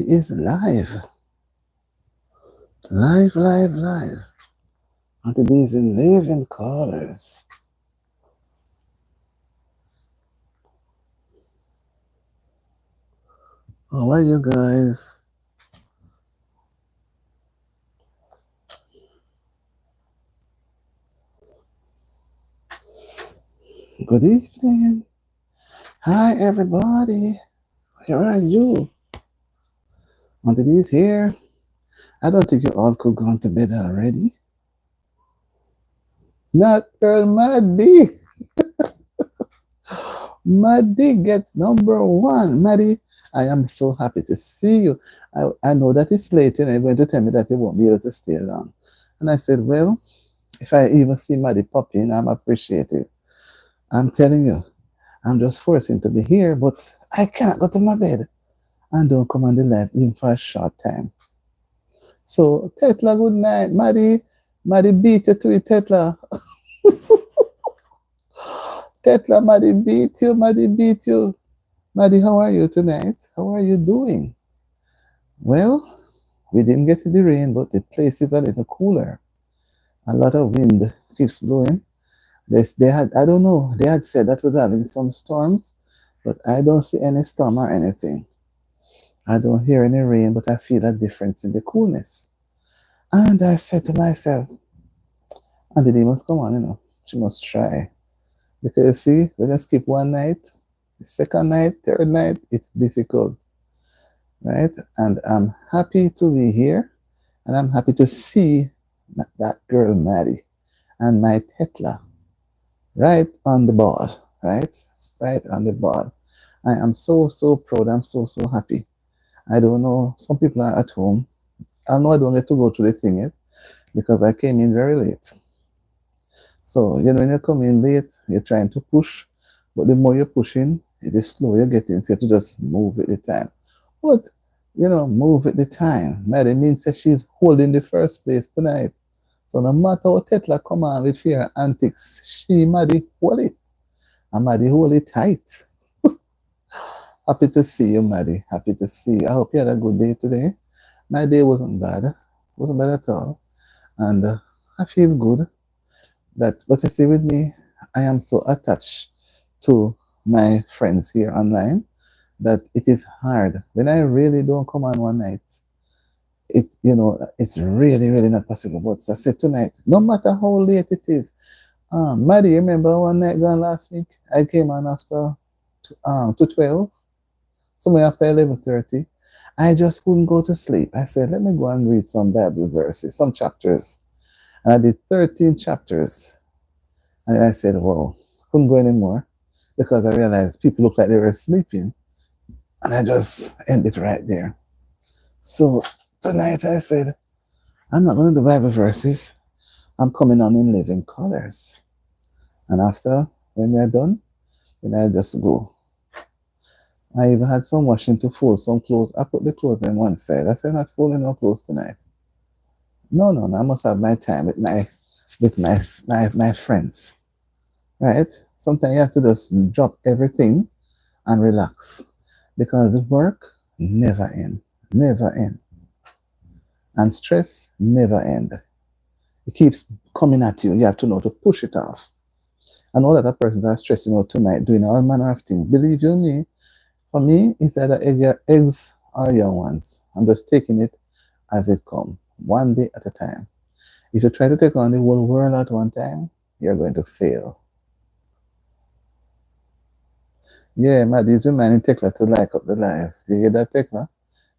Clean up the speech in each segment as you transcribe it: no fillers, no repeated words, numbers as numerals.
is live. Live, live, live. And today's in living colors. How are you guys? Good evening. Hi, everybody. Where are you? Auntie D is here. I don't think you all could go to bed already. Not girl Maddie. Maddie gets number one. Maddie, I am so happy to see you. I know that it's late, and you're going to tell me that you won't be able to stay long. And I said, well, if I even see Maddie pop in, I'm appreciative. I'm telling you, I'm just forcing to be here, but I can't go to my bed and don't come on the live even for a short time. So, Tetla, good night. Maddie, Maddie beat you to it, Tetla. Tetla, Maddie beat you, Maddie beat you. Maddie, how are you tonight? How are you doing? Well, we didn't get the rain, but the place is a little cooler. A lot of wind keeps blowing. They had, I don't know, they had said that we're having some storms, but I don't see any storm or anything. I don't hear any rain, but I feel a difference in the coolness. And I said to myself, Auntie D must come on, she must try. Because you see, we just skip one night, the second night, third night, it's difficult, right? And I'm happy to be here, and I'm happy to see that girl Maddie and my Tetla right on the ball, right? Right on the ball. I am so, so proud. I'm so, so happy. I don't know. Some people are at home. I know I don't get to go through the thing yet because I came in very late. So, when you come in late, you're trying to push, but the more you're pushing, it is slow you're getting. So you have to just move with the time. But, move with the time. Maddie means that she's holding the first place tonight. So no matter how Tetla come on with fear antics, she Maddie hold it. And Maddie hold it tight. Happy to see you, Maddie. Happy to see you. I hope you had a good day today. My day wasn't bad. Wasn't bad at all. And I feel good that what you see with me, I am so attached to my friends here online that it is hard. When I really don't come on one night, it's really, really not possible. But I said tonight, no matter how late it is, Maddie, remember one night gone last week? I came on after to 12, somewhere after 11:30. I just couldn't go to sleep. I said, let me go and read some Bible verses, some chapters. And I did 13 chapters. And I said, well, couldn't go anymore because I realized people looked like they were sleeping. And I just ended right there. So tonight I said, I'm not going to do Bible verses. I'm coming on in living colors. And after, when we're done, then I just go. I even had some washing to fold some clothes. I put the clothes on one side. I said, not folding no clothes tonight. No, no, no. I must have my time with my friends. Right? Sometimes you have to just drop everything and relax. Because the work never end. Never end. And stress never end. It keeps coming at you. You have to know to push it off. And all other persons are stressing out tonight, doing all manner of things. Believe you me, for me, it's either eggs or young ones. I'm just taking it as it comes, one day at a time. If you try to take on the whole world at one time, you're going to fail. Yeah, Maddie's reminding Tekla to like up the live. You hear that, Tekla?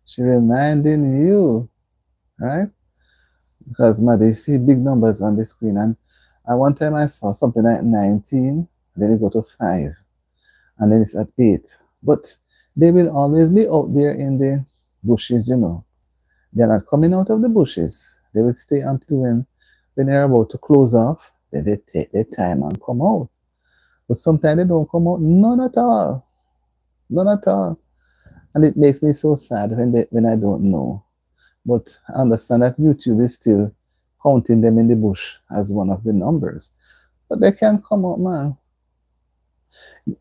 She reminding you, right? Because Maddie see big numbers on the screen. And at one time I saw something like 19, then it go to 5, and then it's at 8. But they will always be out there in the bushes. They're not coming out of the bushes. They will stay until when they're about to close off, then they take their time and come out. But sometimes they don't come out, none at all. None at all. And it makes me so sad when I don't know. But I understand that YouTube is still counting them in the bush as one of the numbers. But they can't come out, man.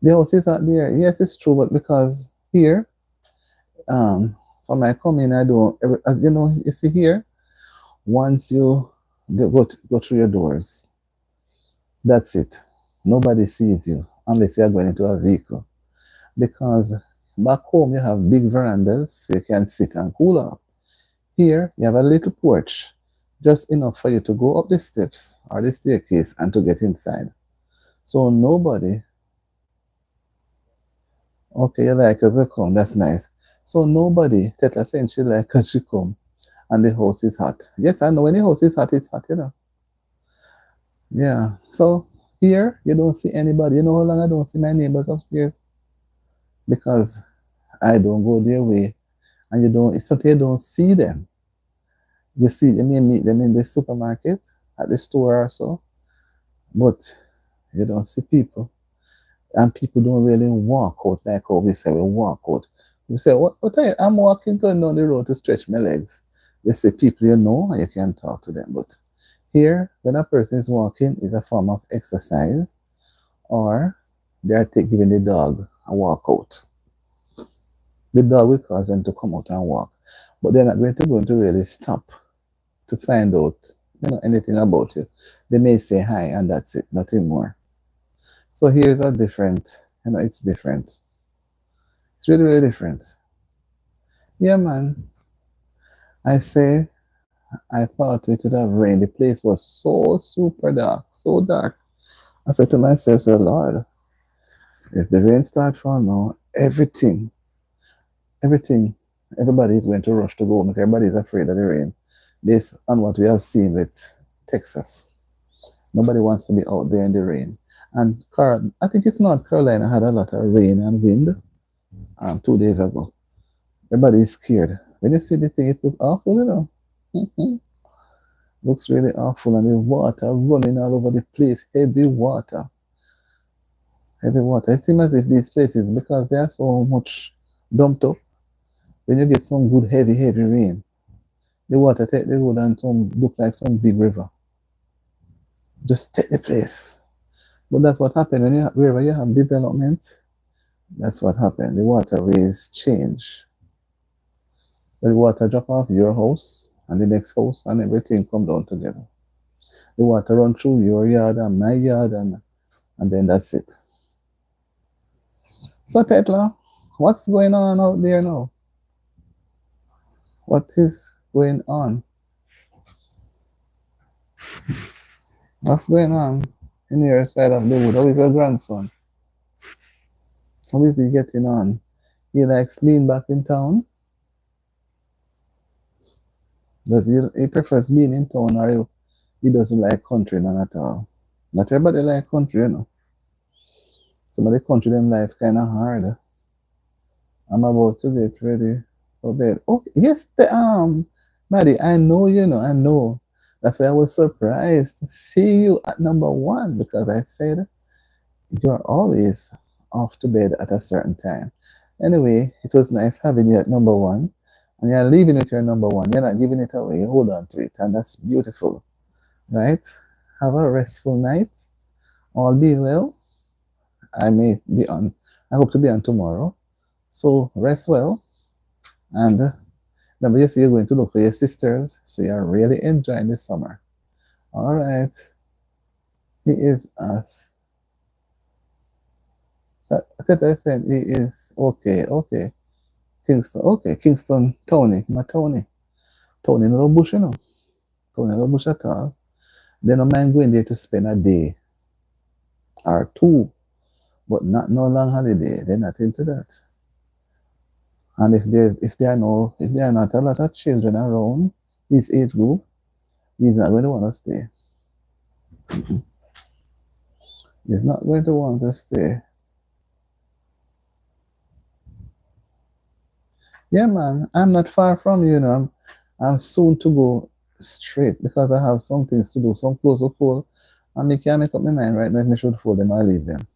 The house is out there. Yes, it's true, but because here, When I come in, I don't, as you know, you see here, once you go through your doors, that's it. Nobody sees you unless you are going into a vehicle. Because back home, you have big verandas where you can sit and cool off. Here, you have a little porch, just enough for you to go up the steps or the staircase and to get inside. So nobody, okay, you like us to come, that's nice. So nobody, Teta saying she like us to come and the house is hot. Yes, I know when the house is hot, it's hot, you know. Yeah. So here, you don't see anybody. You know how long I don't see my neighbors upstairs? Because I don't go their way. And you don't, it's not you don't see them. You see, you may meet them in the supermarket, at the store or so, but you don't see people. And people don't really walk out like how we say we walk out. We say, what are you? I'm walking going down the road to stretch my legs. You see people you know and you can talk to them. But here, when a person is walking, is a form of exercise or they are giving the dog a walk out. The dog will cause them to come out and walk. But they're not going to really stop to find out anything about you. They may say hi and that's it, nothing more. So here's a different, it's different. It's really, really different. Yeah, man. I say I thought it would have rained. The place was so super dark, so dark. I said to myself, so Lord, if the rain starts falling now, everything, everybody is going to rush to go. Everybody is afraid of the rain. Based on what we have seen with Texas. Nobody wants to be out there in the rain. And I think it's North Carolina had a lot of rain and wind 2 days ago. Everybody is scared. When you see the thing, it looks awful, you know. Looks really awful, and the water running all over the place. Heavy water. Heavy water. It seems as if these places, because they are so much dumped up, when you get some good heavy rain, the water take the road and some look like some big river. Just take the place. But that's what happened when wherever you have development. That's what happened. The waterways change. The water drop off your house and the next house, and everything come down together. The water run through your yard and my yard, and then that's it. So Tetla, what's going on out there now? What is going on? What's going on in your side of the wood? How is your grandson? How is he getting on? He likes being back in town? Does he prefers being in town, or he doesn't like country none at all? Not everybody like country, you know. Some of the country them life kind of hard. I'm about to get ready for bed. Oh yes, Maddie, I know I know. That's why I was surprised to see you at number one, because I said you're always off to bed at a certain time. Anyway, it was nice having you at number one, and you're leaving with your number one. You're not giving it away. You hold on to it, and that's beautiful, right? Have a restful night. All be well. I may be on. I hope to be on tomorrow. So rest well, and remember, you say you're going to look for your sisters, so you're really enjoying the summer. All right. He is us. I said he is okay. Okay. Kingston. Okay. Kingston. Tony. My Tony. Tony no bush, you know. Tony no bush at all. They don't mind going there to spend a day or two, but not no long holiday. They're not into that. And if there are not a lot of children around his age group, he's not going to want to stay. He's not going to want to stay. Yeah, man, I'm not far from you, I'm soon to go straight because I have some things to do, some clothes to fold, and I can't make up my mind right now if I should fold them or leave them.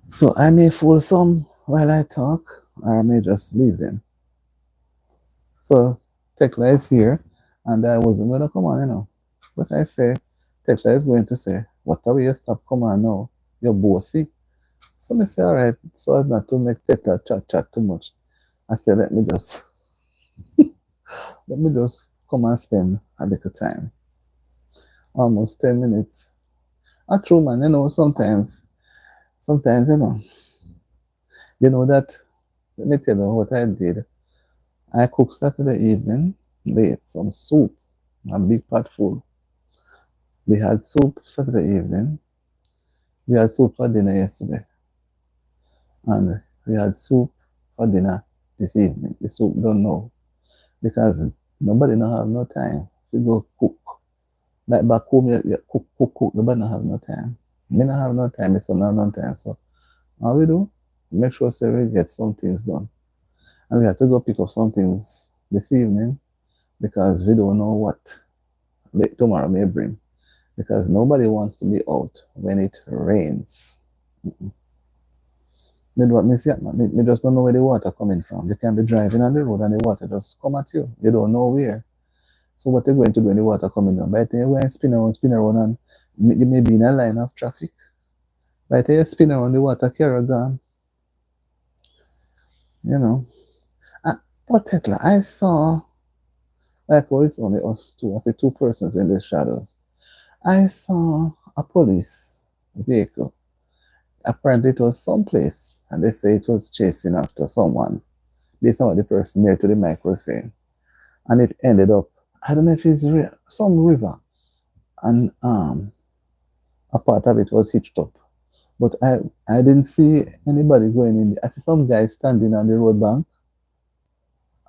So I may fold some while I talk, or I may just leave them. So Tekla is here, and I wasn't going to come on, But I say, Tekla is going to say, what are you stop come on now? You're bossy. So I say, all right, so as not to make Tekla chat too much. I said, let me just come and spend a little time. Almost 10 minutes. A true man, sometimes, that, let me tell you what I did. I cooked Saturday evening, late, some soup, a big pot full. We had soup Saturday evening. We had soup for dinner yesterday. And we had soup for dinner this evening. The soup don't know. Because nobody don't have no time to go cook. Like back home, you cook. Nobody don't have no time. Me don't have no time, my son don't have no time. So all we do, make sure say we get some things done. And we have to go pick up some things this evening because we don't know what tomorrow may bring. Because nobody wants to be out when it rains. Mm-mm. What me see, me just don't know where the water coming from. You can be driving on the road and the water just come at you. You don't know where. So what you're going to do when the water coming down? By the time you spin around, and you may be in a line of traffic. By the time you spin around, the water carry gone. You know. But Tetla, I saw, like, oh, it's only us two. I see two persons in the shadows. I saw a police vehicle. Apparently, it was someplace, and they say it was chasing after someone, based on what the person near to the mic was saying. And it ended up, I don't know if it's some river, and a part of it was hitched up. But I didn't see anybody going in. I see some guys standing on the road bank,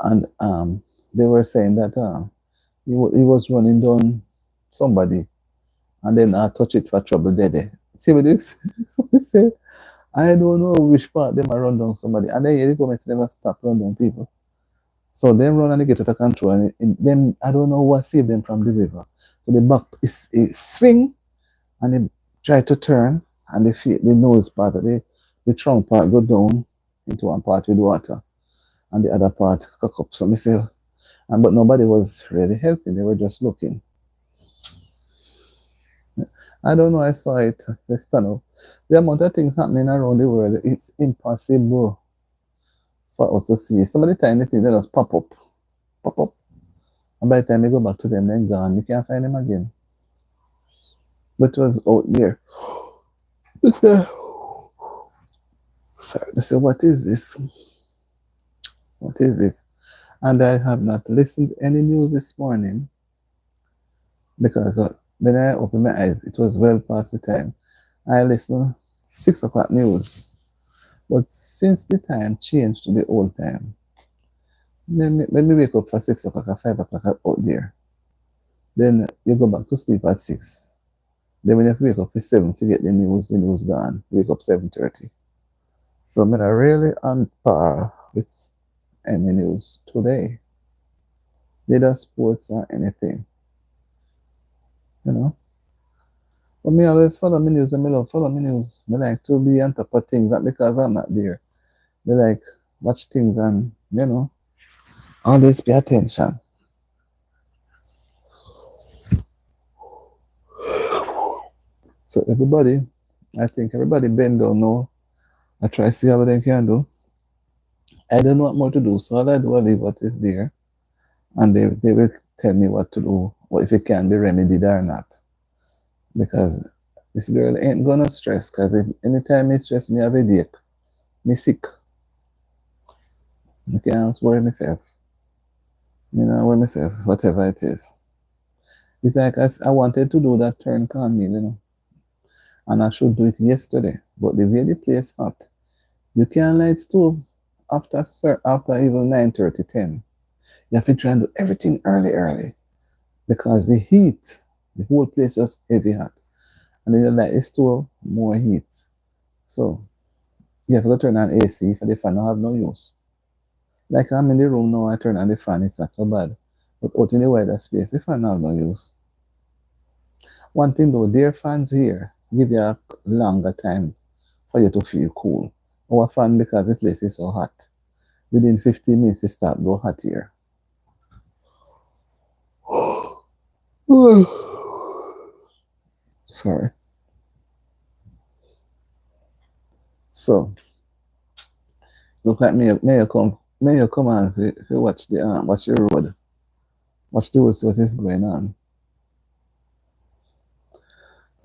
and they were saying that he was running down somebody, and then I touch it for trouble there. See what this? So they say, I don't know which part they might run down somebody, and then the government never stop run down people. So them run and they get out of control, and them I don't know what saved them from the river. So the back is swing, and they try to turn, and the nose part of the trunk part go down into one part with water, and the other part cock up. So me say, but nobody was really helping. They were just looking. I don't know. I saw it. This tunnel. The amount of things happening around the world, it's impossible for us to see. Some of the time, the things they just pop up, and by the time you go back to them, they're gone. You can't find them again. But it was out there. But, sorry, I said, what is this? What is this? And I have not listened to any news this morning because when I opened my eyes, it was well past the time. I listened 6 o'clock news. But since the time changed to the old time, when we wake up for 6 o'clock or 5 o'clock out there, then you go back to sleep at 6. Then when you wake up at 7 to get the news gone. Wake up 7:30. So I'm not really on par with any news today. Neither sports or anything. You know? But me always follow me news and me love follow me news. Me like to be on top of things, not because I'm not there. Me like watch things and always pay attention. So everybody, I think everybody bend down now. I try to see how they can do. I don't know what more to do, so all I do is leave what is there, and they will tell me what to do, or if it can be remedied or not. Because this girl ain't gonna stress, because anytime me stress, me have a headache, me sick. I can't worry myself. Me not worry myself, whatever it is. It's like I wanted to do that turn cornmeal, and I should do it yesterday, but the way the place hot, you can't light stove after even 9:30, 10. You have to try and do everything early because the heat, the whole place is heavy hot. And then you light the stove, more heat. So you have to turn on AC for the fan don't have no use. Like I'm in the room now, I turn on the fan, it's not so bad. But out in the wider space, the fan have no use. One thing though, their fans here give you a longer time for you to feel cool. Our fan, because the place is so hot, within 15 minutes it start go hot here. Sorry. So look like me come May you come on if you watch the road. Watch the road, see what is going on.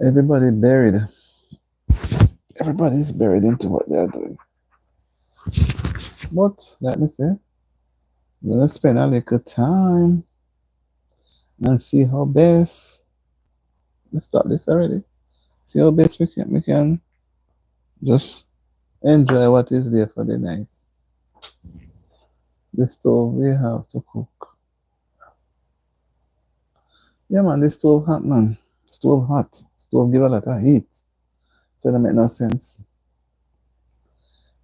Everybody buried. Everybody's buried into what they are doing. But let me say, we're gonna spend a little time and see how best. Let's stop this already. See how best we can just enjoy what is there for the night. The stove we have to cook. Yeah man, the stove hot man. Stove hot. Stove give a lot of heat. So it don't make no sense.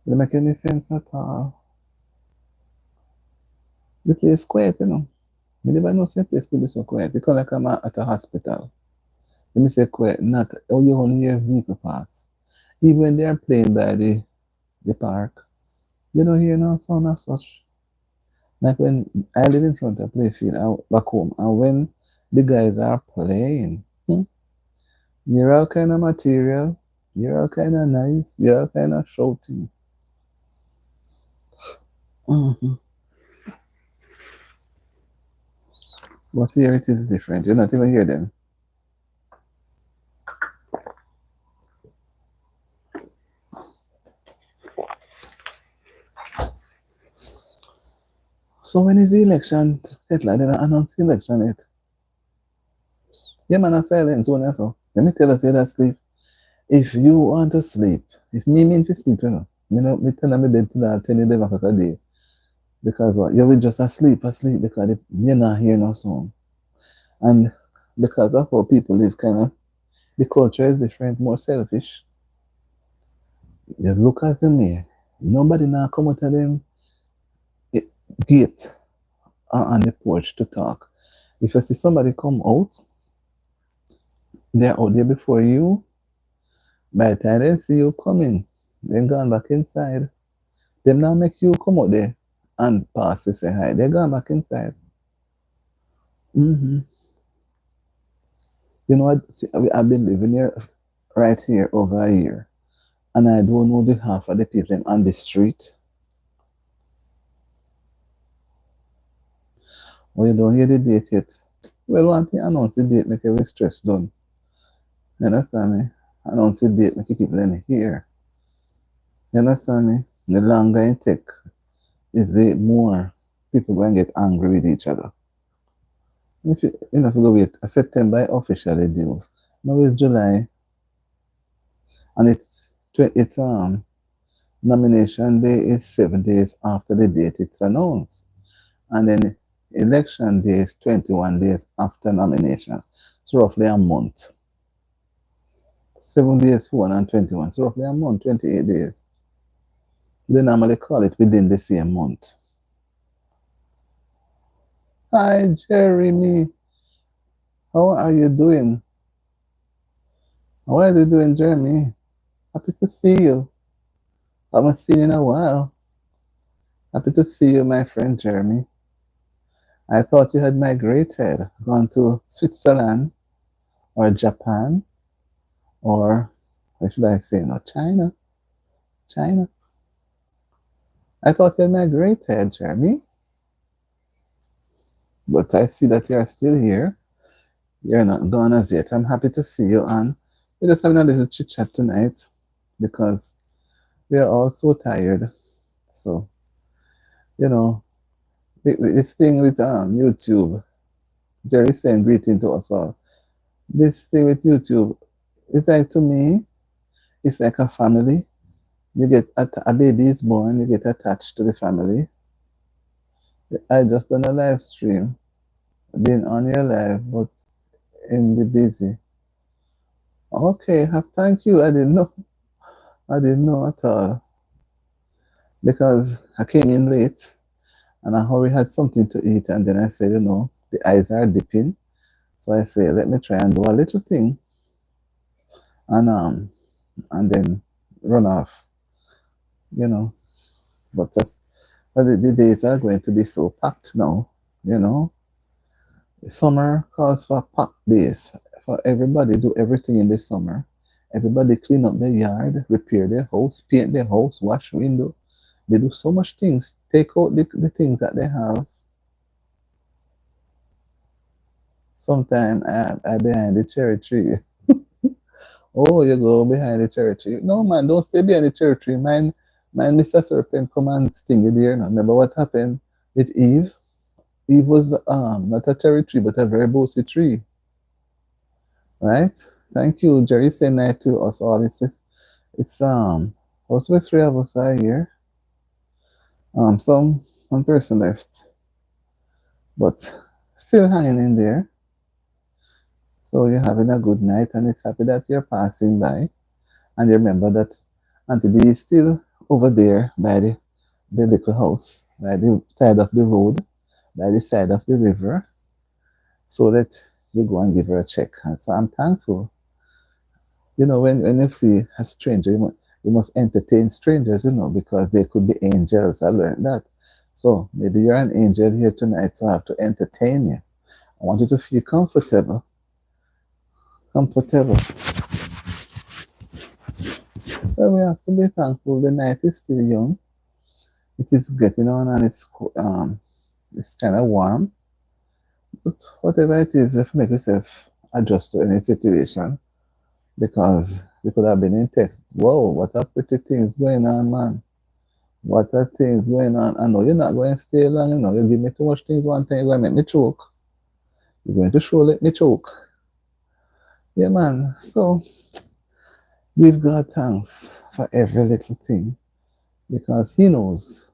It don't make any sense at all. The place quiet, you know. Me never know say place could be so quiet. It come like I'm at a hospital. Let me say quiet, not oh you only hear vehicle pass. Even when they're playing by the park, you don't hear no sound of such. Like when I live in front of playfield back home, and when the guys are playing, you're all kind of material, you're all kind of nice, you're all kind of shouting. hmm But here it is different. You not even hear them. So when is the election? It like they don't announce the election yet. Yeah, man, I'm silent zone so. Let me tell you, say that sleep. If you want to sleep, if me mean to sleep, me tell them me bed till 10, 11 o'clock a day. Because what? You will just asleep, because you're not hearing no song. And because of how people live, kind of, the culture is different, more selfish. You look at me, nobody now come out of them eh, gate or on the porch to talk. If you see somebody come out, they're out there before you. By the time they see you coming, they gone back inside. Them now make you come out there and pass to say hi. They gone back inside. hmm You know what? See, I've been living here right here over a year, and I don't know the half of the people on the street. Well, you don't hear the date yet. Well, one thing announce the date, make every stress done. You understand me? Announce the date, make people in here. You understand me? The longer it take, is the more people going to get angry with each other. If you have to go wait, September officially due. Now it's July, and it's nomination day is 7 days after the date it's announced, and then election day is 21 days after nomination. So roughly a month. 7 days for one and 21. So roughly a month, 28 days. They normally call it within the same month. Hi, Jeremy. How are you doing? How are you doing, Jeremy? Happy to see you. I haven't seen you in a while. Happy to see you, my friend Jeremy. I thought you had migrated, gone to Switzerland or Japan or, what should I say, no, China. China. I thought you had migrated, Jeremy. But I see that you're still here. You're not gone as yet. I'm happy to see you, and we're just having a little chit chat tonight because we're all so tired. So, you know, this thing with YouTube, Jerry saying greeting to us all. This thing with YouTube, it's like to me, it's like a family. You get a baby is born, you get attached to the family. I just done a live stream, being on your live, but in the busy. Okay, thank you. I didn't know at all because I came in late and I already had something to eat, and then I said, the eyes are dipping, so I say, let me try and do a little thing, and then run off, you know. But the days are going to be so packed now, you know. Summer calls for packed days for everybody do everything in the summer. Everybody clean up their yard, repair their house, paint their house, wash window, They do so much things. Take out the things that they have. Sometimes I behind the cherry tree. Oh, you go behind the cherry tree. No, man, don't stay behind the cherry tree. Mine, Mr. Serpent, come and sting you there. Now. Remember what happened with Eve? Eve was not a cherry tree, but a very bossy tree, right? Thank you, Jerry. Say night to us all. It's also the three of us are here. Some one person left, but still hanging in there. So you're having a good night, and it's happy that you're passing by. And you remember that Auntie B is still over there by the little house, by the side of the road, by the side of the river, so that you go and give her a check. And so I'm thankful. You know, when you see a stranger, you must entertain strangers, you know, because they could be angels. I learned that. So maybe you're an angel here tonight, so I have to entertain you. I want you to feel comfortable. Comfortable. So we have to be thankful. The night is still young. It is getting on and it's kind of warm. But whatever it is, you have to make yourself adjust to any situation because we could have been in text. Whoa, what a pretty things going on, man. What are things going on? I know you're not going to stay long, you know. You give me too much things one time, you're going to make me choke. You're going to show let me choke. Yeah, man. So give God thanks for every little thing because He knows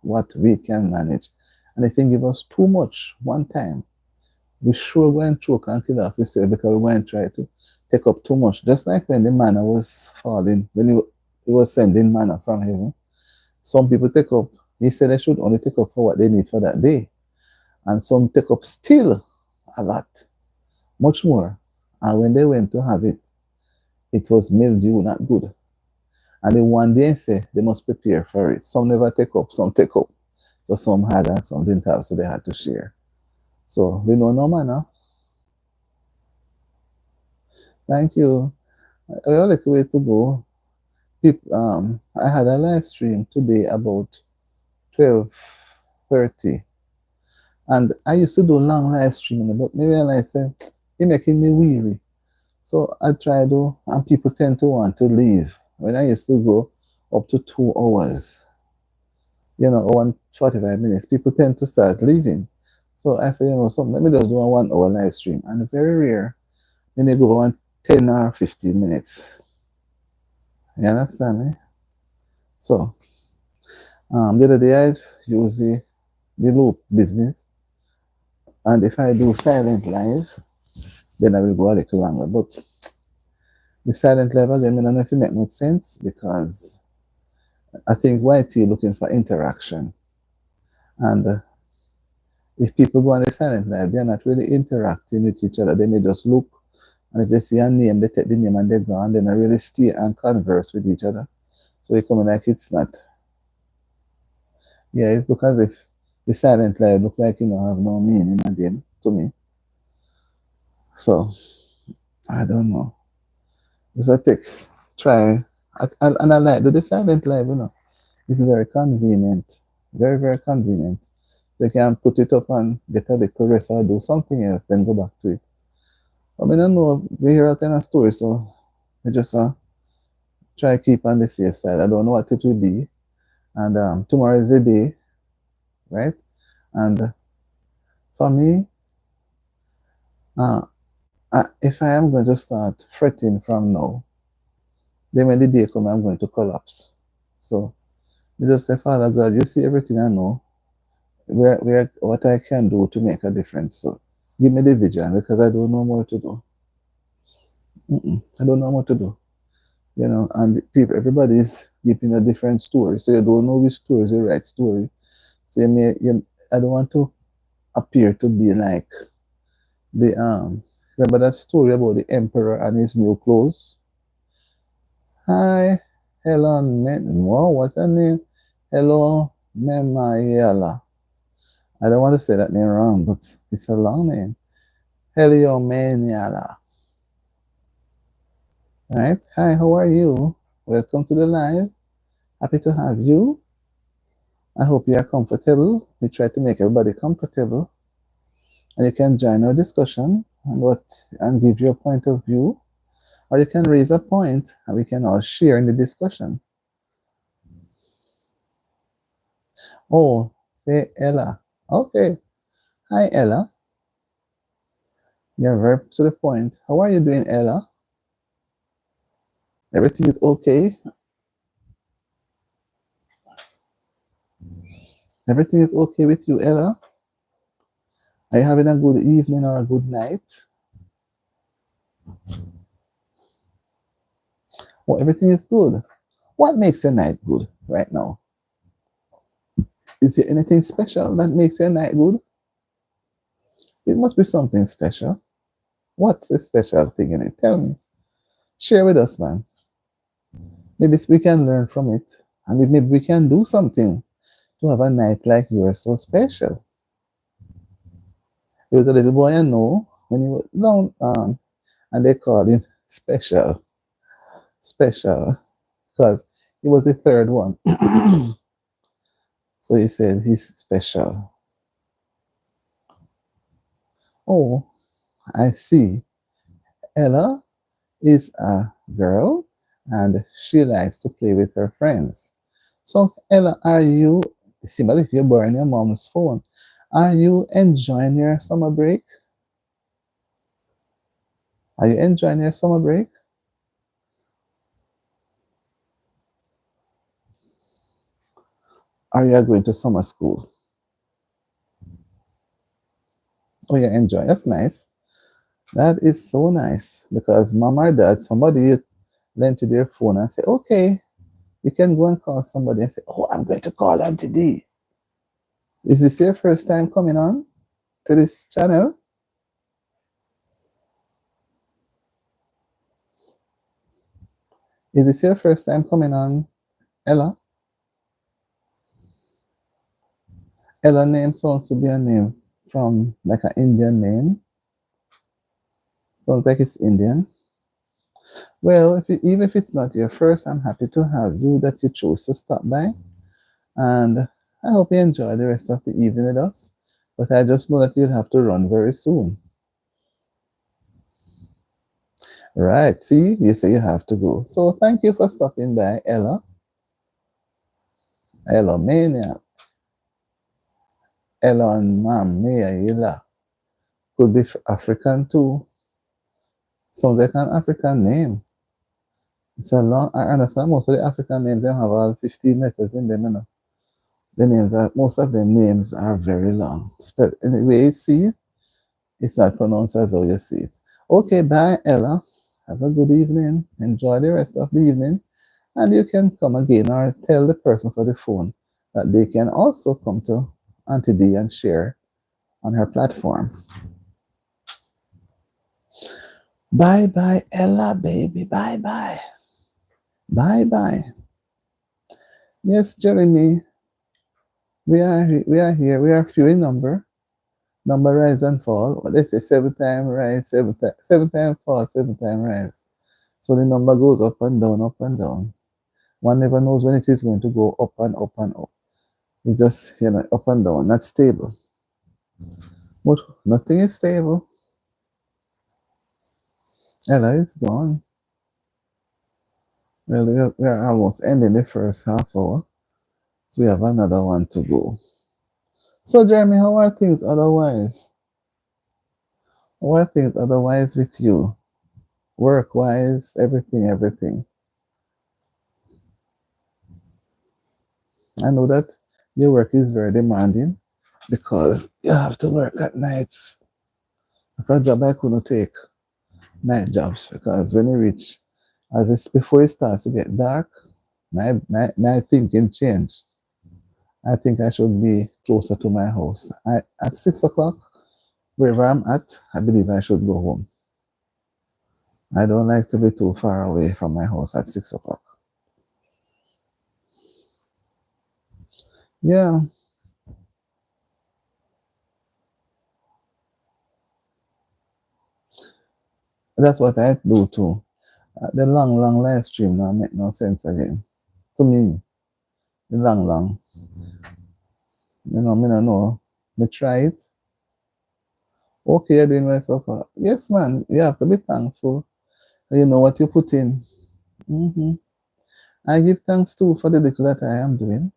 what we can manage. And if He give us too much one time, we sure going to choke and kill off ourselves because we're going to try to take up too much. Just like when the manna was falling, when he was sending manna from heaven, some people take up, He said they should only take up for what they need for that day. And some take up still a lot, much more. And when they went to have it, it was mildew, not good. And then one day say they must prepare for it. Some never take up, some take up. So some had and some didn't have, so they had to share. So we know no manner. Thank you. We have like a way to go. I had a live stream today about 12:30, and I used to do long live streaming, but I realized that it making me weary. So I try to, and people tend to want to leave. When I used to go up to 2 hours, you know, 1 45 minutes, people tend to start leaving. So I say, you know, something, let me just do a 1 hour live stream. And very rare, let me go on 10 or 15 minutes. You understand me? So the other day I use the loop business. And if I do silent live, then I will go a little longer. But the silent live again, I don't know if it make much sense because I think YT looking for interaction. And if people go on the silent live, they're not really interacting with each other. They may just look, and if they see a name, they take the name and they go, and they not really stay and converse with each other. So it coming like it's not. Yeah, it look as if the silent live look like you know have no meaning again to me. So I don't know. Just I take try, and I like do the silent live. You know, it's very convenient, very very convenient. So you can put it up and get a little rest or do something else, then go back to it. I mean, I know we hear a kind of story, so I just try to keep on the safe side. I don't know what it will be, and tomorrow is the day, right? And for me, uh, if I am going to start fretting from now, then when the day comes, I'm going to collapse. So you just say, Father God, you see everything I know, where what I can do to make a difference. So give me the vision because I don't know what to do. I don't know what to do. You know, and people, everybody's giving a different story. So you don't know which story is the right story. So I don't want to appear to be like the remember that story about the emperor and his new clothes? Hi, Helen Wow, what's her name? Hello, Memayala. I don't want to say that name wrong, but it's a long name. Helio Maniala. Right? Hi, how are you? Welcome to the live. Happy to have you. I hope you are comfortable. We try to make everybody comfortable, and you can join our discussion and give your point of view, or you can raise a point and we can all share in the discussion. Oh, say Ella. Okay. Hi, Ella. You're very to the point. How are you doing, Ella? Everything is okay? Everything is okay with you, Ella? Are you having a good evening or a good night? Oh, everything is good. What makes your night good right now? Is there anything special that makes your night good? It must be something special. What's the special thing in it? Tell me. Share with us, man. Maybe we can learn from it. And maybe we can do something to have a night like yours so special. He was a little boy I know when he was long, and they called him special. Special. Because he was the third one. So he said he's special. Oh, I see. Ella is a girl and she likes to play with her friends. So, Ella, are you, it seems as if you're borrowing your mom's phone. Are you enjoying your summer break? Are you enjoying your summer break? Are you going to summer school? Oh, you're enjoying. That's nice. That is so nice because mom or dad, somebody lent you their phone and say, okay, you can go and call somebody and say, oh, I'm going to call Auntie D. Is this your first time coming on to this channel? Is this your first time coming on, Ella? Ella name sounds to be a name from like an Indian name. Sounds like it's Indian. Well, even if it's not your first, I'm happy to have you that you chose to stop by. And I hope you enjoy the rest of the evening with us. But I just know that you'll have to run very soon. Right, see, you say you have to go. So thank you for stopping by, Ella. Ella Mania. Ella and Mam Mia could be African too. Sounds like an African name. It's a long, I understand most of the African names, they have all 15 letters in them, you know. The names are, most of them names are very long. Anyway, you see, it's not pronounced as how you see it. Okay, bye, Ella. Have a good evening. Enjoy the rest of the evening. And you can come again or tell the person for the phone that they can also come to Auntie D and share on her platform. Bye bye, Ella, baby. Bye bye. Bye bye. Yes, Jeremy, we are here. We are few in number. Number rise and fall. What they say, seven time rise, seven time fall, seven time rise. So the number goes up and down, up and down. One never knows when it is going to go up and up and up. It just, up and down, not stable. But nothing is stable. Ella is gone. Well, we are almost ending the first half hour. So we have another one to go. So Jeremy, how are things otherwise? How are things otherwise with you? Work-wise, everything. I know that your work is very demanding because you have to work at nights. That's a job I couldn't take, night jobs, because when you reach, as it's before it starts to get dark, my thinking change. I think I should be closer to my house. At 6 o'clock, wherever I'm at, I believe I should go home. I don't like to be too far away from my house at 6 o'clock. Yeah, that's what I do too. The long live stream now make no sense again. To me, the long. Me no know. Me try it. Okay, you're doing well so far. Yes, man. You have to be thankful. You know what you put in. Hmm. I give thanks too for the little that I am doing.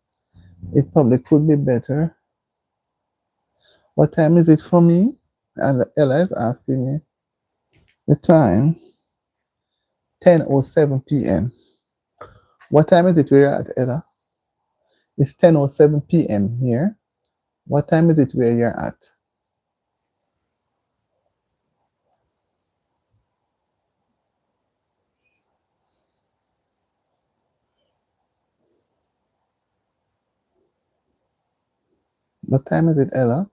It probably could be better. What time is it for me? And Ella is asking me. The time, 10:07 p.m. What time is it where you're at, Ella? It's 10:07 p.m. here. What time is it where you're at? What time is it, Ella?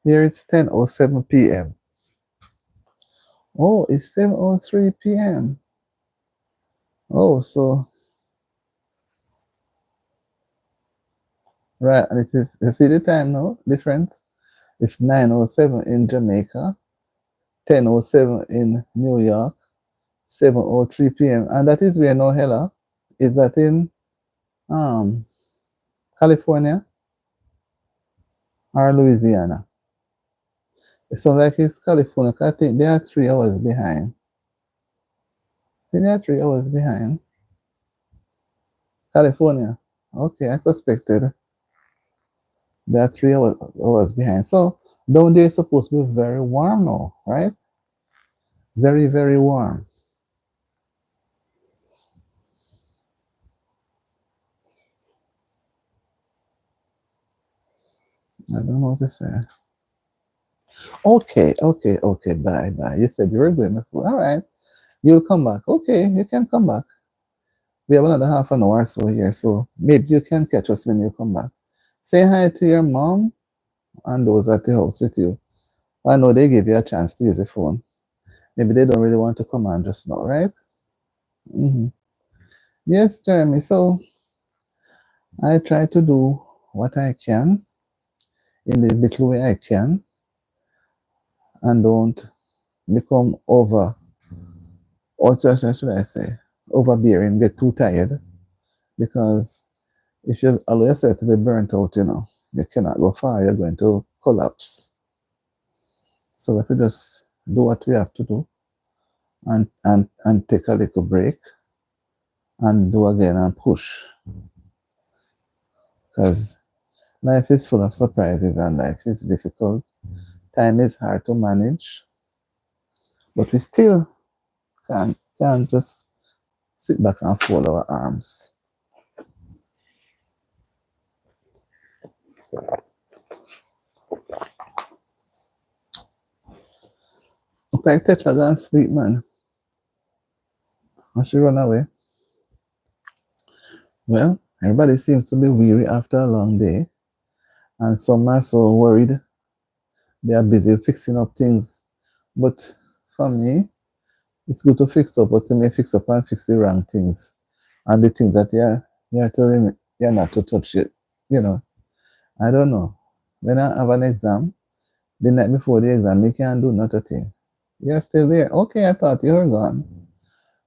Here it's 10:07 p.m. Oh, it's 7:03 p.m. Oh, so right, and it is. You see the time now? Difference. It's 9:07 in Jamaica, 10:07 in New York, 7:03 p.m. And that is where no Hella is that in um California or Louisiana. It sounds like it's California. 'Cause I think they are 3 hours behind. I think they are 3 hours behind. California. Okay, I suspected they are 3 hours behind. So down there is supposed to be very warm now, right? Very, very warm. I don't know what to say. Okay, okay, okay. Bye, bye. You said you were going before. All right. You'll come back. Okay, you can come back. We have another half an hour or so here, so maybe you can catch us when you come back. Say hi to your mom and those at the house with you. I know they give you a chance to use the phone. Maybe they don't really want to come on just now, right? Hmm. Yes, Jeremy. So I try to do what I can in the little way I can and don't become should I say, overbearing, get too tired because if you allow yourself to be burnt out, you cannot go far. You're going to collapse. So if we just do what we have to do and take a little break and do again and push, because life is full of surprises and life is difficult. Time is hard to manage, but we still can't just sit back and fold our arms. Okay, Tetra gonna sleep, man. I should run away. Well, everybody seems to be weary after a long day, and some are so worried they are busy fixing up things. But for me, it's good to fix up, but you may fix up and fix the wrong things. And the things that you're not to touch it. You know, I don't know. When I have an exam, the night before the exam, you can't do not a thing. You're still there. Okay, I thought you were gone.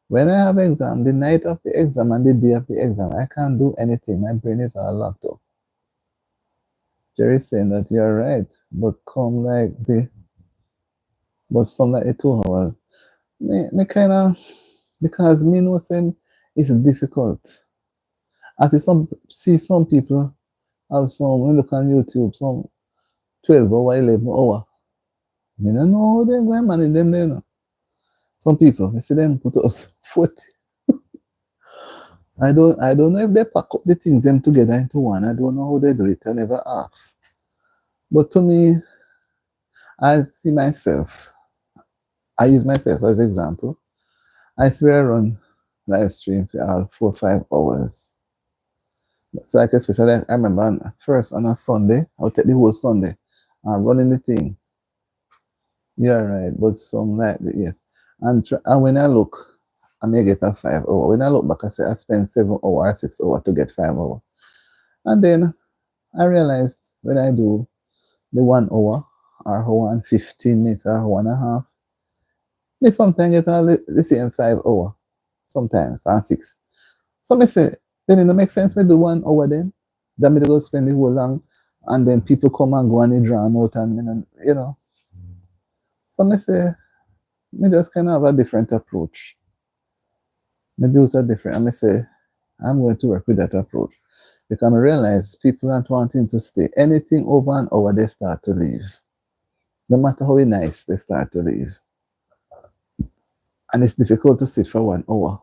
When I have exam, the night of the exam and the day of the exam, I can't do anything. My brain is all locked up. Jerry's saying that you're right, but some like the 2 hours. Me kind of, because me know some it's difficult. I see some people have some, when you look on YouTube, some 12 hour, 11 hour. Me don't know how they go manage them there. No. Some people, I see them put us 40. I don't know if they pack up the things them together into one. I don't know how they do it. I never ask. But to me, I see myself. I use myself as example. I swear I run live stream for all 4 or 5 hours. So like especially I remember first on a Sunday, I'll take the whole Sunday. I'm running the thing. You're right, but some like the yes. And when I look, I may get a 5 hour. When I look back, I say I spent 7 hours, 6 hours to get 5 hours. And then I realized when I do the 1 hour or hour and 15 minutes or hour and a half, me sometimes get all the same 5 hours. Sometimes and six. So me say, then it don't make sense me do 1 hour then. Then me go spend the whole long. And then people come and go and they drown out and you know. So I say, me just kind of have a different approach. Me do a different, and I say, I'm going to work with that approach. Because I realize people aren't wanting to stay. Anything over an hour, they start to leave. No matter how nice, they start to leave. And it's difficult to sit for 1 hour.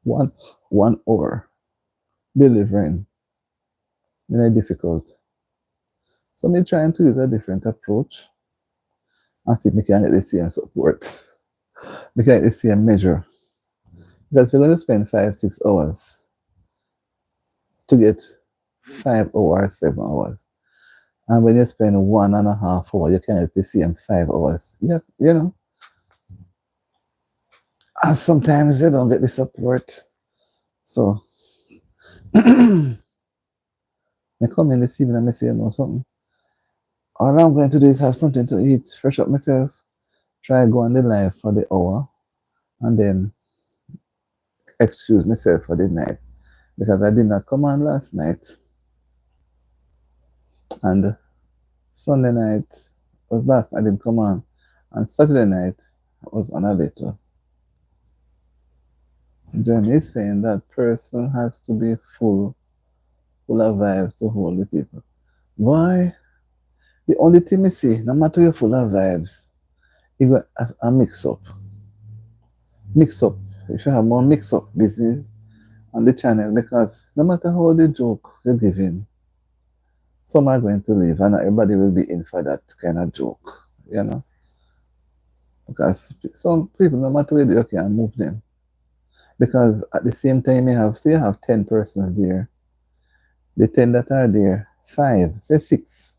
One hour delivering. Difficult. So me trying to use a different approach and see if we can get the same support. We can get the same measure. Because we're going to spend 5, 6 hours to get 5 hours, 7 hours. And when you spend 1.5 hours, you can get the same 5 hours. Yeah, you know. And sometimes they don't get the support. So I come in this evening and I say, you know something. All I'm going to do is have something to eat, fresh up myself, try go on the live for the hour, and then excuse myself for the night. Because I did not come on last night. And Sunday night was last I didn't come on. And Saturday night was on a little. Jeremy is saying that person has to be full of vibes to hold the people. Why? The only thing I see, no matter you're full of vibes, you got a mix up. Mix up. You should have more mix up business on the channel because no matter how the joke you're giving, some are going to leave and not everybody will be in for that kind of joke, you know. Because some people, no matter where you can move them. Because at the same time, you have 10 persons there. The 10 that are there, 5, say 6,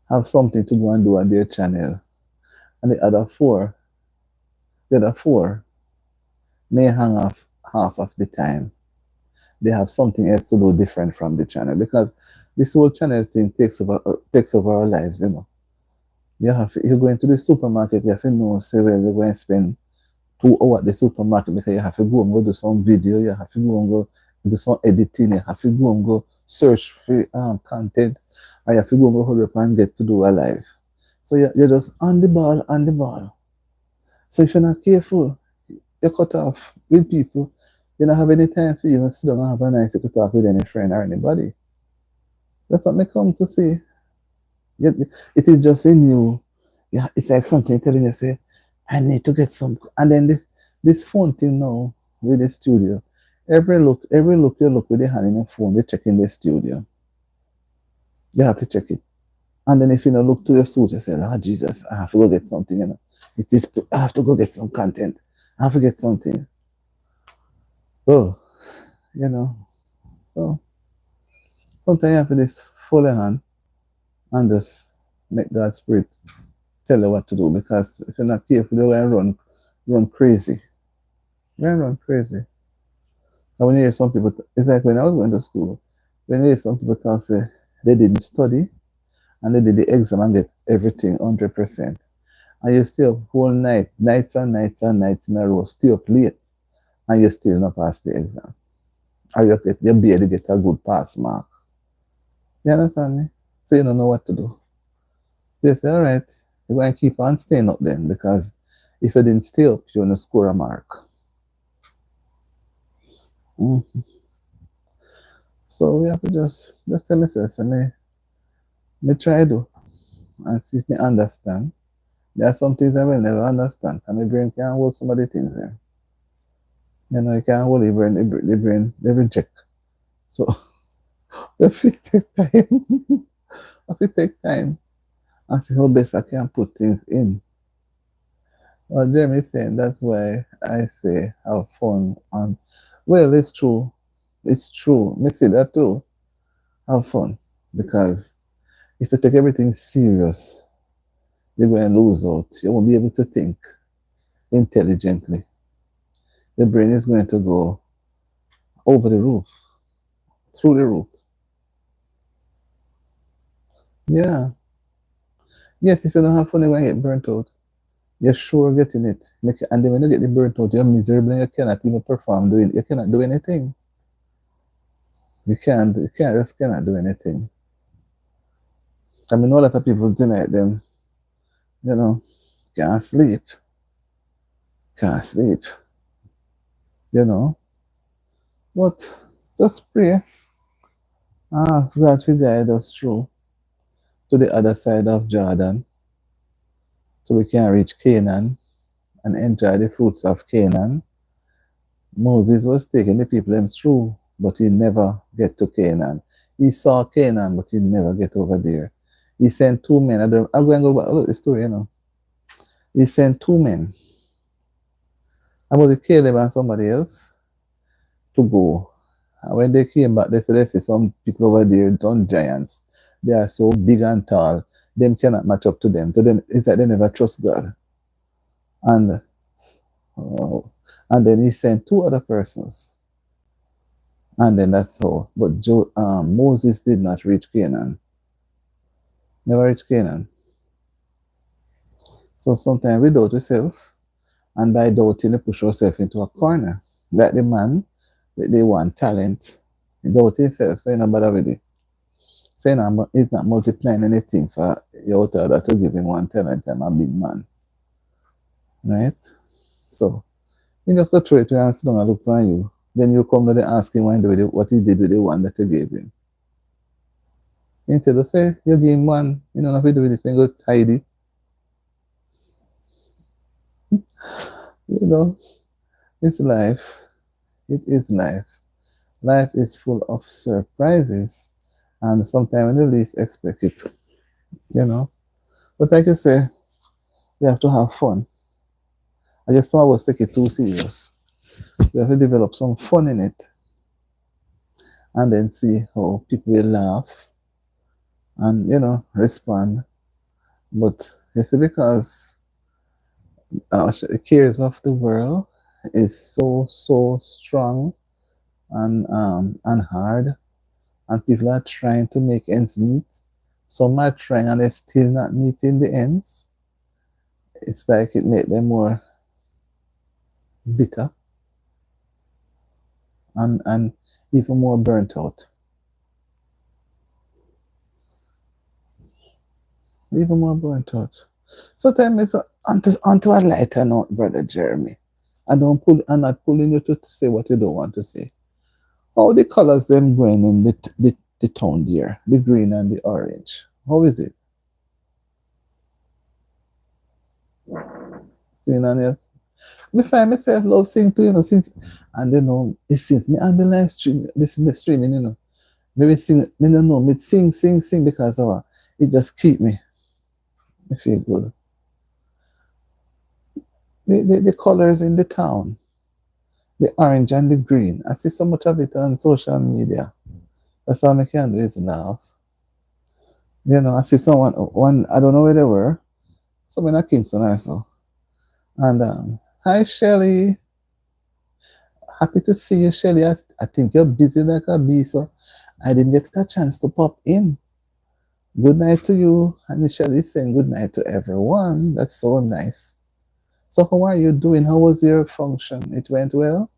have something to go and do on their channel. And the other 4 may hang off half of the time. They have something else to do different from the channel because this whole channel thing takes over our lives, you know. You go into the supermarket, you have to know, say, well, you're going to spend 2 hours at the supermarket because you have to go and go do some video, you have to go and go do some editing, you have to go and go search for content, or you have to go and go hurry up and get to do a live. So you're just on the ball. So if you're not careful, you're cut off with people. You don't have any time for even sit down and have a nice talk with any friend or anybody. That's what I come to see. It is just in you. Yeah, it's like something telling you, say, I need to get some. And then this phone thing now with the studio. Every look you look with the hand in your phone, they check in the studio. You have to check it. And then if you don't look to your suit, you say, oh Jesus, I have to go get something, you know. I have to go get some content. I have to get something. Oh, you know. So sometimes you have to just fold your hand and just make God's spirit tell you what to do. Because if you're not careful, you're going to run crazy. You're going to run crazy. And when you hear some people, it's like when I was going to school, when you hear some people talk, say they didn't study and they did the exam and get everything 100%. And you stay up whole nights and nights in a row, stay up late, and you still not pass the exam. Or you barely get a good pass mark. You understand me? So you don't know what to do. So you say, all right, you're going to keep on staying up then, because if you didn't stay up, you're going to score a mark. Mm-hmm. So we have to just tell myself, me try to and see if me understand. There are some things I will never understand, and my brain can't hold some of the things there. You know, you can't hold the brain, they reject. So if it take time, if it take time, and see how best I can put things in. Well, Jeremy is saying that's why I say have fun. And well, it's true. It's true. Me say that too. Have fun. Because if you take everything serious, you're going to lose out. You won't be able to think intelligently. Your brain is going to go over the roof, through the roof. Yeah. Yes, if you don't have fun, you're going to get burnt out. You're sure getting it. And then when you get the burnt out, you're miserable and you cannot even perform doing it. You cannot do anything. You just cannot do anything. I mean, a lot of people tonight, them, you know, can't sleep, can't sleep, you know. But just pray, ask God to guide us through to the other side of Jordan so we can reach Canaan and enjoy the fruits of Canaan. Moses was taking the people them through, but he never get to Canaan. He saw Canaan, but he never get over there. He sent two men. I'm going to go back. Look the story, you know. He sent two men. About the Caleb and somebody else to go. And when they came back, they said, they see some people over there, some giants. They are so big and tall. Them cannot match up to them. To them, it's like they never trust God. And oh, and then he sent two other persons. And then that's all. But Moses did not reach Canaan. Never reach Canaan. So sometimes we doubt ourselves, and by doubting, we push ourselves into a corner. Like the man with the one talent, he doubt himself, so he not bother with it. So he's not multiplying anything for your other to give him one talent. I'm a big man. Right? So you just go through it and sit down and look for you. Then you come and ask him what he did with the one that you gave him. Instead of say, you give him one, you know, nothing to do with this, then go tidy. You know, it's life. It is life. Life is full of surprises, and sometimes when you least expect it, you know. But like I say, we have to have fun. I guess some of us take it too serious. We have to develop some fun in it, and then see how people will laugh and, you know, respond. But you see, because the cares of the world is so strong and hard, and people are trying to make ends meet. Some are trying and they're still not meeting the ends. It's like it made them more bitter and even more burnt out. Even more burnt out. So tell me, so onto a lighter note, brother Jeremy. I'm not pulling you to say what you don't want to say. How the colors them going in the town there, the green and the orange. How is it? Seeing on yes. Me find myself love sing too, you know, since and you know, it since me on the live stream, this is the streaming, you know. Maybe sing me don't know, me sing because it just keep me feel good. The colors in the town, the orange and the green. I see so much of it on social media. That's all I can do is laugh. You know, I see someone one I don't know where they were, someone at Kingston or so. And hi Shelly. Happy to see you, Shelly. I think you're busy like a bee, so I didn't get a chance to pop in. Good night to you. And Shelly is saying good night to everyone. That's so nice. So how are you doing? How was your function? It went well?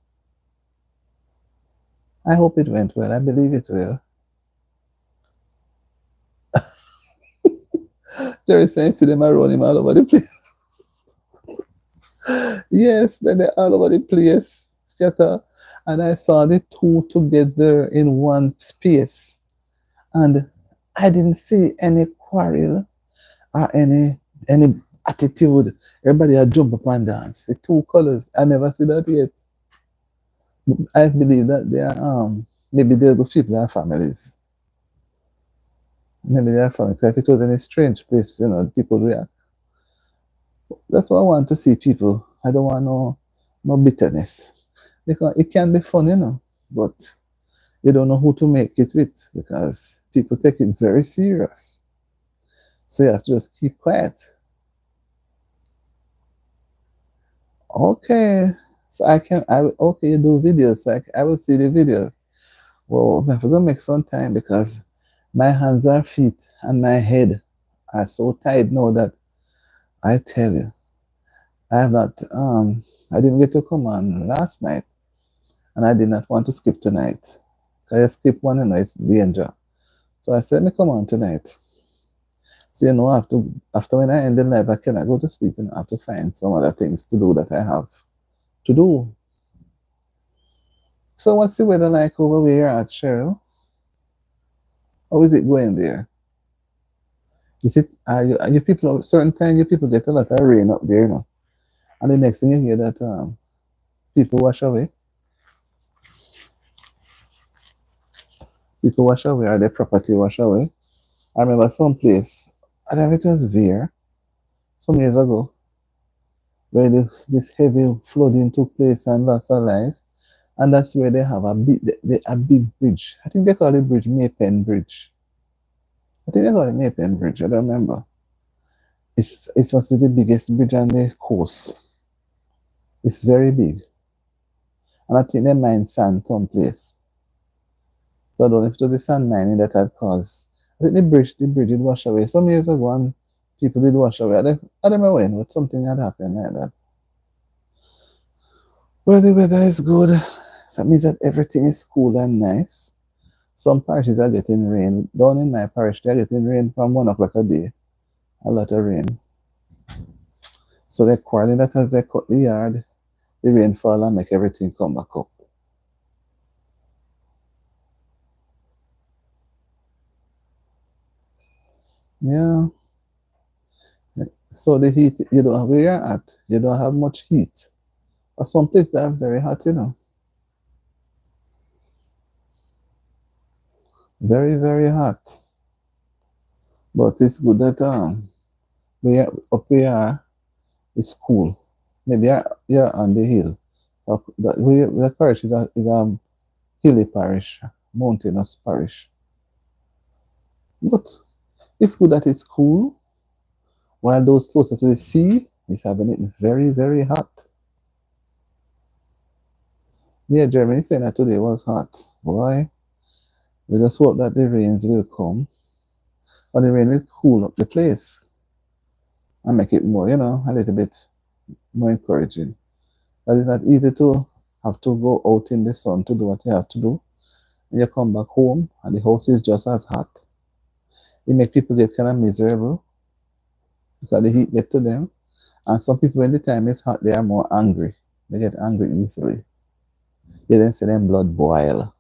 I hope it went well. I believe it will. Jerry saying see them around him all over the place. Yes, then they're all over the place. Scatter. And I saw the two together in one space. And I didn't see any quarrel or any attitude. Everybody had jump up and dance. The two colors. I never see that yet. I believe that they are maybe they're the people are families. Maybe they are families. So if it was any strange place, you know, people react. That's what I want to see people. I don't want no bitterness. Because it can be fun, you know, but you don't know who to make it with because people take it very serious. So you have to just keep quiet. Okay. So okay, you do videos. So I will see the videos. Well, I'm gonna make some time because my hands and feet and my head are so tired now that I tell you, I have not I didn't get to come on last night and I did not want to skip tonight. I skip one and it's danger. So I said, me come on tonight. So I have to after when I end the live, I cannot go to sleep and I have to find some other things to do that I have to do. So what's the weather like over where you're at, Cheryl? How is it going there? Is it are you people certain time you people get a lot of rain up there, And the next thing you hear that people wash away. People wash away or their property wash away. I remember some place, I don't know if it was there some years ago, where this heavy flooding took place and lost a life. And that's where they have a big bridge. I think they call it bridge Maypen Bridge. I think they call it Maypen Bridge. I don't remember. It must be the biggest bridge on the coast. It's very big. And I think they mine sand someplace. So I don't know if it was the sand mining that had caused. I think the bridge did wash away. Some years ago and people did wash away. I don't know when, but something had happened like that. Well, the weather is good. That means that everything is cool and nice. Some parishes are getting rain. Down in my parish, they're getting rain from 1 o'clock a day. A lot of rain. So they're quarreling that as they cut the yard, the rain fall and make everything come back up. Yeah. So the heat, you don't have where you're at, you don't have much heat. But some places are very hot. Very, very hot. But it's good that where up where it's cool. Maybe you're on the hill. That parish is a hilly parish, mountainous parish. But it's good that it's cool, while those closer to the sea is having it very, very hot. Yeah, Germany saying that today was hot. Why? We just hope that the rains will come, or the rain will cool up the place and make it more, a little bit more encouraging. But it's not easy to have to go out in the sun to do what you have to do. When you come back home and the house is just as hot, it make people get kind of miserable because the heat get to them. And some people, when the time is hot, they are more angry. They get angry easily. You then see them blood boil.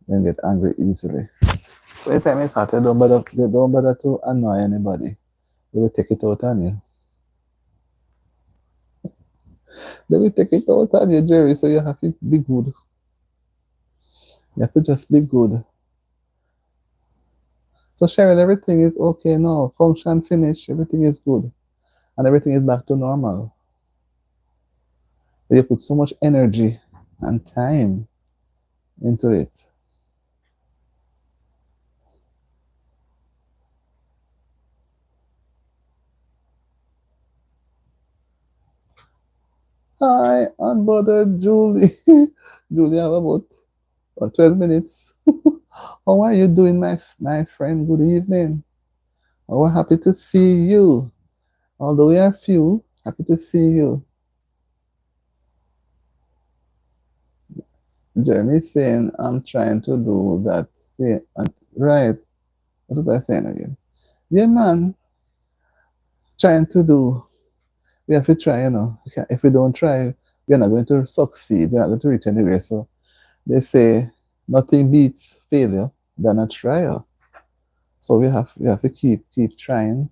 Then get angry easily. So when the time is hot, they don't bother to annoy anybody. They will take it out on you. They will take it out on you, Jerry. So you have to be good. You have to just be good. So Cheryl, everything is okay now. Function finished. Everything is good. And everything is back to normal. You put so much energy and time into it. Hi, unbothered Julie. Julie, I have about 12 minutes. How are you doing, my friend? Good evening. Oh, we're happy to see you. Although we are few, happy to see you. Jeremy is saying, I'm trying to do that. Say, right. What was I saying again? Yeah, man. Trying to do. We have to try. If we don't try, we're not going to succeed. We're not going to reach anywhere. So they say nothing beats failure than a trial. So we have to keep trying.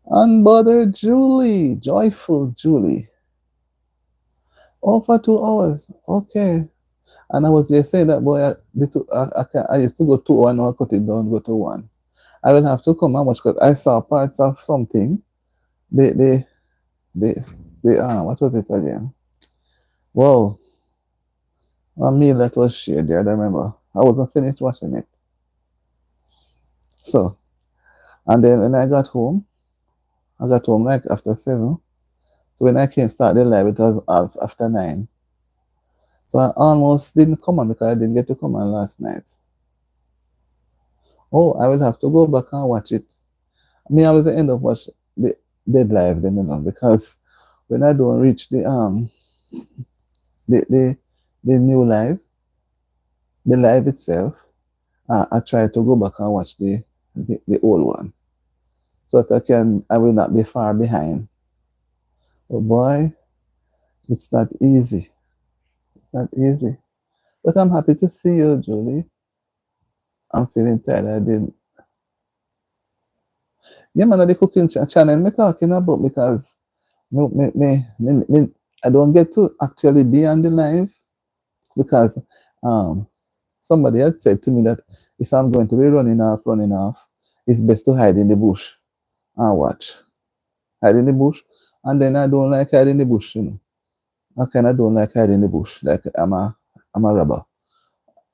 Unbothered Julie, joyful Julie. Over 2 hours. Okay. And I was just saying that boy, I used to go 2 hours, now I cut it down, go to one. I will have to come and watch because I saw parts of something. The what was it again? Whoa, a meal that was shared there. I don't remember. I wasn't finished watching it. So, and then when I got home like after 7. So when I came start the live, it was after 9. So I almost didn't come on because I didn't get to come on last night. Oh, I will have to go back and watch it. I always end up watch the dead live then, because when I don't reach the the, the new live, the live itself, I try to go back and watch the old one. so that I will not be far behind. But boy, it's not easy. Not easy. But I'm happy to see you, Julie. I'm feeling tired. I did. Yeah, man, the cooking channel me talking about because I don't get to actually be on the live because um somebody had said to me that if I'm going to be running off, it's best to hide in the bush and watch. Hide in the bush. And then I don't like hiding in the bush, you know. I kind of don't like hiding in the bush. Like I'm a robber.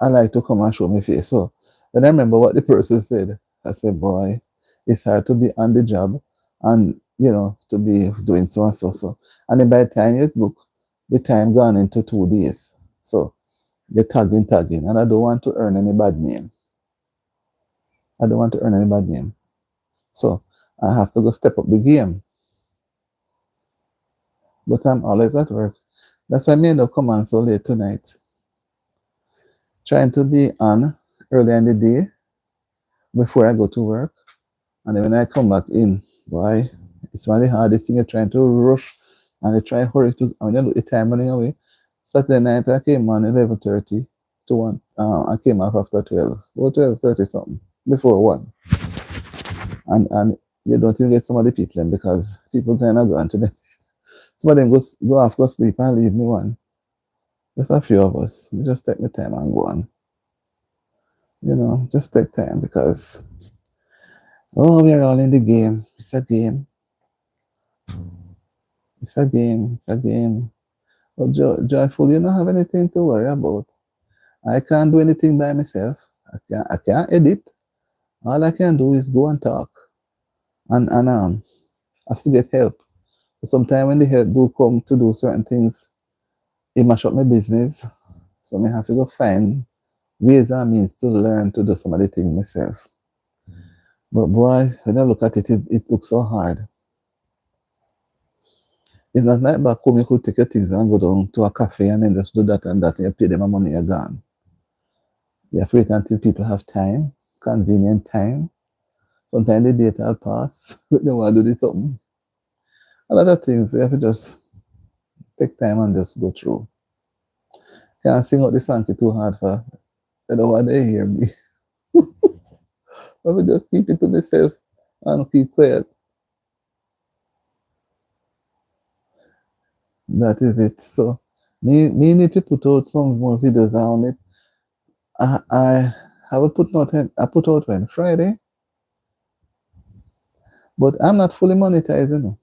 I like to come and show my face. So when I remember what the person said, I said, boy, it's hard to be on the job and, to be doing so and so. So, and then by the time you look, the time gone into 2 days. So you're tagging. And I don't want to earn any bad name. I don't want to earn any bad name. So I have to go step up the game. But I'm always at work. That's why I end up coming so late tonight. Trying to be on early in the day before I go to work. And then when I come back in, boy, it's one of the hardest thing. You're trying to rush and you try to hurry to, and when you look at the time running away. Saturday night I came on 11:30 to 1. I came off after 12, or 12:30 something, before 1. And you don't even get some of the people in because people kind of go on to them. Some of them go off, go sleep and leave me one. Just a few of us. We just take the time and go on. Just take time because, oh, we are all in the game. It's a game. It's a game. It's a game. But joyful, you don't have anything to worry about. I can't do anything by myself. I can't edit. All I can do is go and talk. And I have to get help. Sometimes when the help do come to do certain things, it mash up my business. So I have to go find ways and means to learn to do some of the things myself. But boy, when I look at it, it looks so hard. It's not like back home you could take your things and go down to a cafe and then just do that and that and you pay them a money, you're gone. You have to wait until people have time, convenient time. Sometimes the data will pass, but they want to do something. A lot of things you have to just take time and just go through. Can't sing out the song too hard for I don't want to hear me. I will just keep it to myself and keep quiet. That is it. So me need to put out some more videos on it. I have put out when Friday, but I'm not fully monetizing.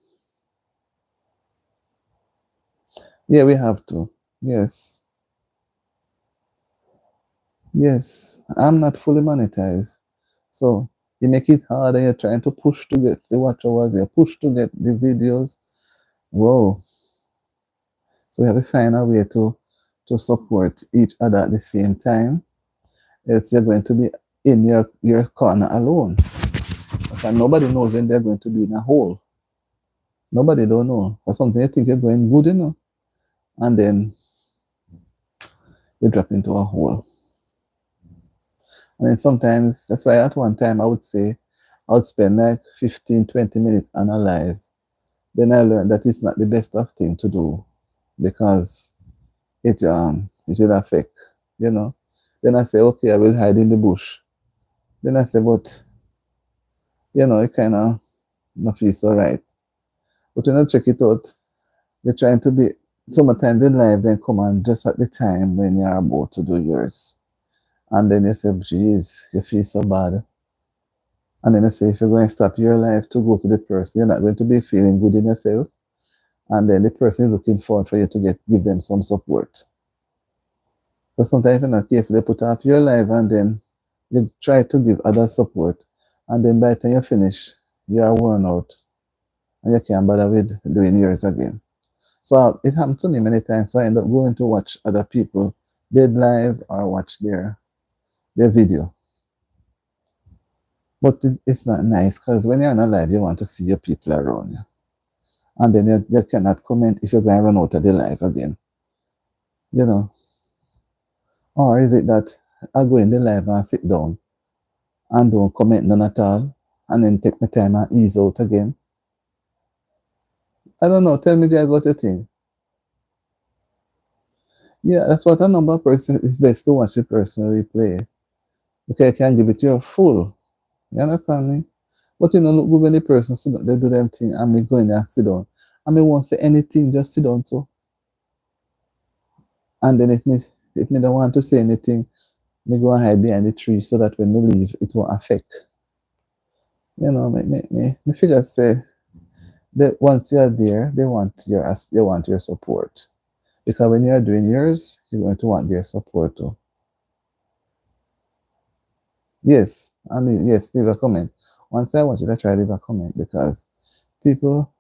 Yeah, we have to. Yes. Yes. I'm not fully monetized. So you make it hard and you're trying to push to get the watch hours, you push to get the videos. Whoa. So we have to find a way to support each other at the same time. Else you're going to be in your corner alone. And nobody knows when they're going to be in a hole. Nobody don't know. Or something you think you're going good, and then you drop into a hole. And then sometimes, that's why at one time I would say I would spend like 15, 20 minutes on a live. Then I learned that it's not the best of thing to do because it will affect, you know. Then I say, okay, I will hide in the bush. Then I say, but it kind of not feel so right. But when I check it out, you're trying to be sometimes the live then come on just at the time when you're about to do yours. And then you say, geez, you feel so bad. And then you say, if you're going to stop your life to go to the person, you're not going to be feeling good in yourself. And then the person is looking forward for you to give them some support. But sometimes if you're not careful, you put off your life and then you try to give others support. And then by the time you finish, you are worn out. And you can't bother with doing yours again. So it happened to me many times. So I end up going to watch other people dead live or watch their video. But it's not nice because when you're on a live, you want to see your people around you. And then you cannot comment if you're going to run out of the live again. Or is it that I go in the live and sit down and don't comment none at all and then take my time and ease out again. I don't know. Tell me guys what you think. Yeah, that's what a number of person is best to watch the person replay. Okay, I can give it to you full. You understand me? But you know, look good when the person sit down, they do them thing and me go in there and sit down. And me won't say anything, just sit down so. And then if me don't want to say anything, me go and hide behind the tree so that when me leave it won't affect. You know, me figure say that once you're there, they want your support. Because when you're doing yours, you're going to want their support too. Yes, I mean yes, leave a comment. Once I want you to try leave a comment because people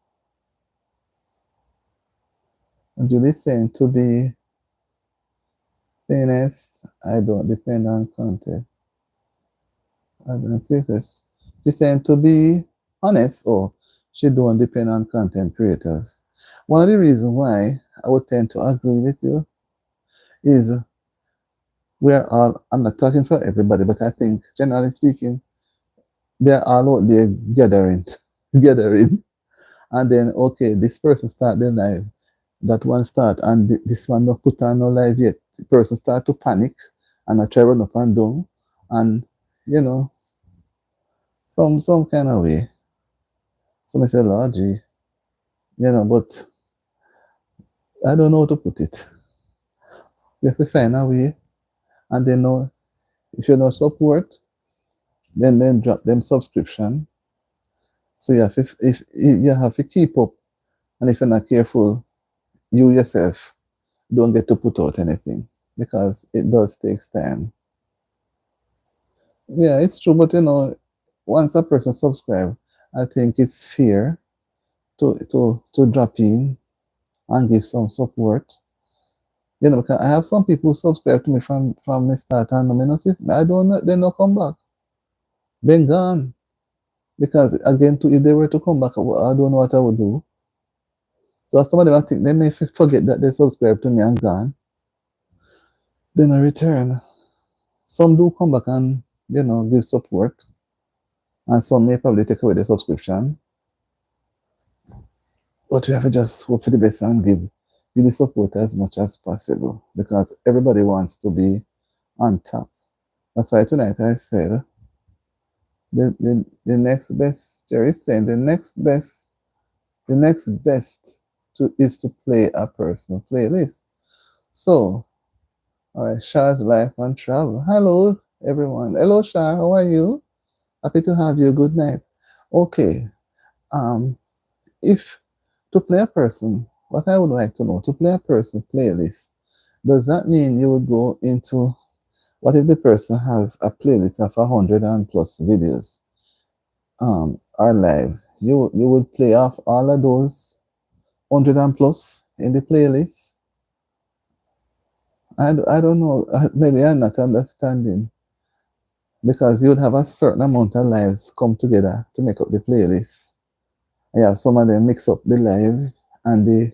Julie saying to be honest, I don't depend on content. I don't see this. She's saying to be honest, or she don't depend on content creators. One of the reasons why I would tend to agree with you is we're all, I'm not talking for everybody, but I think generally speaking, they're all out there gathering, gathering. And then, okay, this person start their live, that one start, and this one not put on no live yet. The person start to panic and I try run up and down. And, you know, some kind of way. So I say, Lord, gee, you know, but I don't know how to put it. We have to find a way, and then know if you don't support, then drop them subscription. So you have to, if you have to keep up, and if you're not careful, you yourself don't get to put out anything because it does take time. Yeah, it's true, but you know, once a person subscribe, I think it's fair to drop in and give some support. You know, because I have some people who subscribe to me from the start and I notice I don't know, they not come back. Then gone. Because again, too, if they were to come back, I don't know what I would do. So some of them I think they may forget that they subscribe to me and gone. Then I return. Some do come back and give support, and some may probably take away the subscription. But we have to just hope for the best and give the support as much as possible because everybody wants to be on top. That's why tonight I said the next best. Jerry is saying the next best is to play a personal playlist. So, all right, Char's life and travel. Hello, everyone. Hello, Char. How are you? Happy to have you. Good night. Okay. Um, if to play a person, what I would like to know to play a person playlist, does that mean you would go into what if the person has a playlist of 100 and plus videos are live? You would play off all of those 100 and plus in the playlist? I don't know. Maybe I'm not understanding because you would have a certain amount of lives come together to make up the playlist. Yeah, some of them mix up the live and they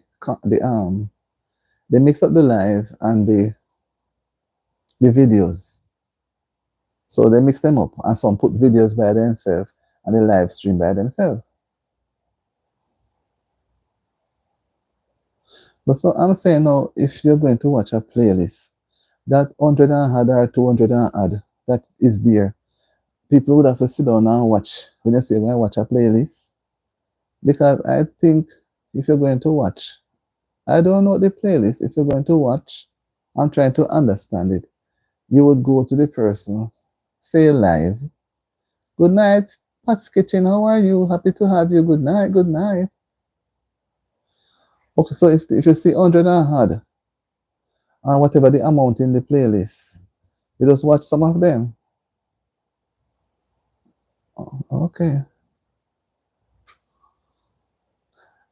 mix up the live and the videos. So they mix them up and some put videos by themselves and the live stream by themselves. But so I'm saying now, if you're going to watch a playlist, that 100 and add or 200 and add that is there, people would have to sit down and watch when you say when I watch a playlist. Because I think if you're going to watch, I don't know the playlist. If you're going to watch, I'm trying to understand it. You would go to the person, say live, good night, Pat's Kitchen, how are you? Happy to have you. Good night, good night. Okay, so if you see 100 and add, or whatever the amount in the playlist, you just watch some of them. Oh, okay.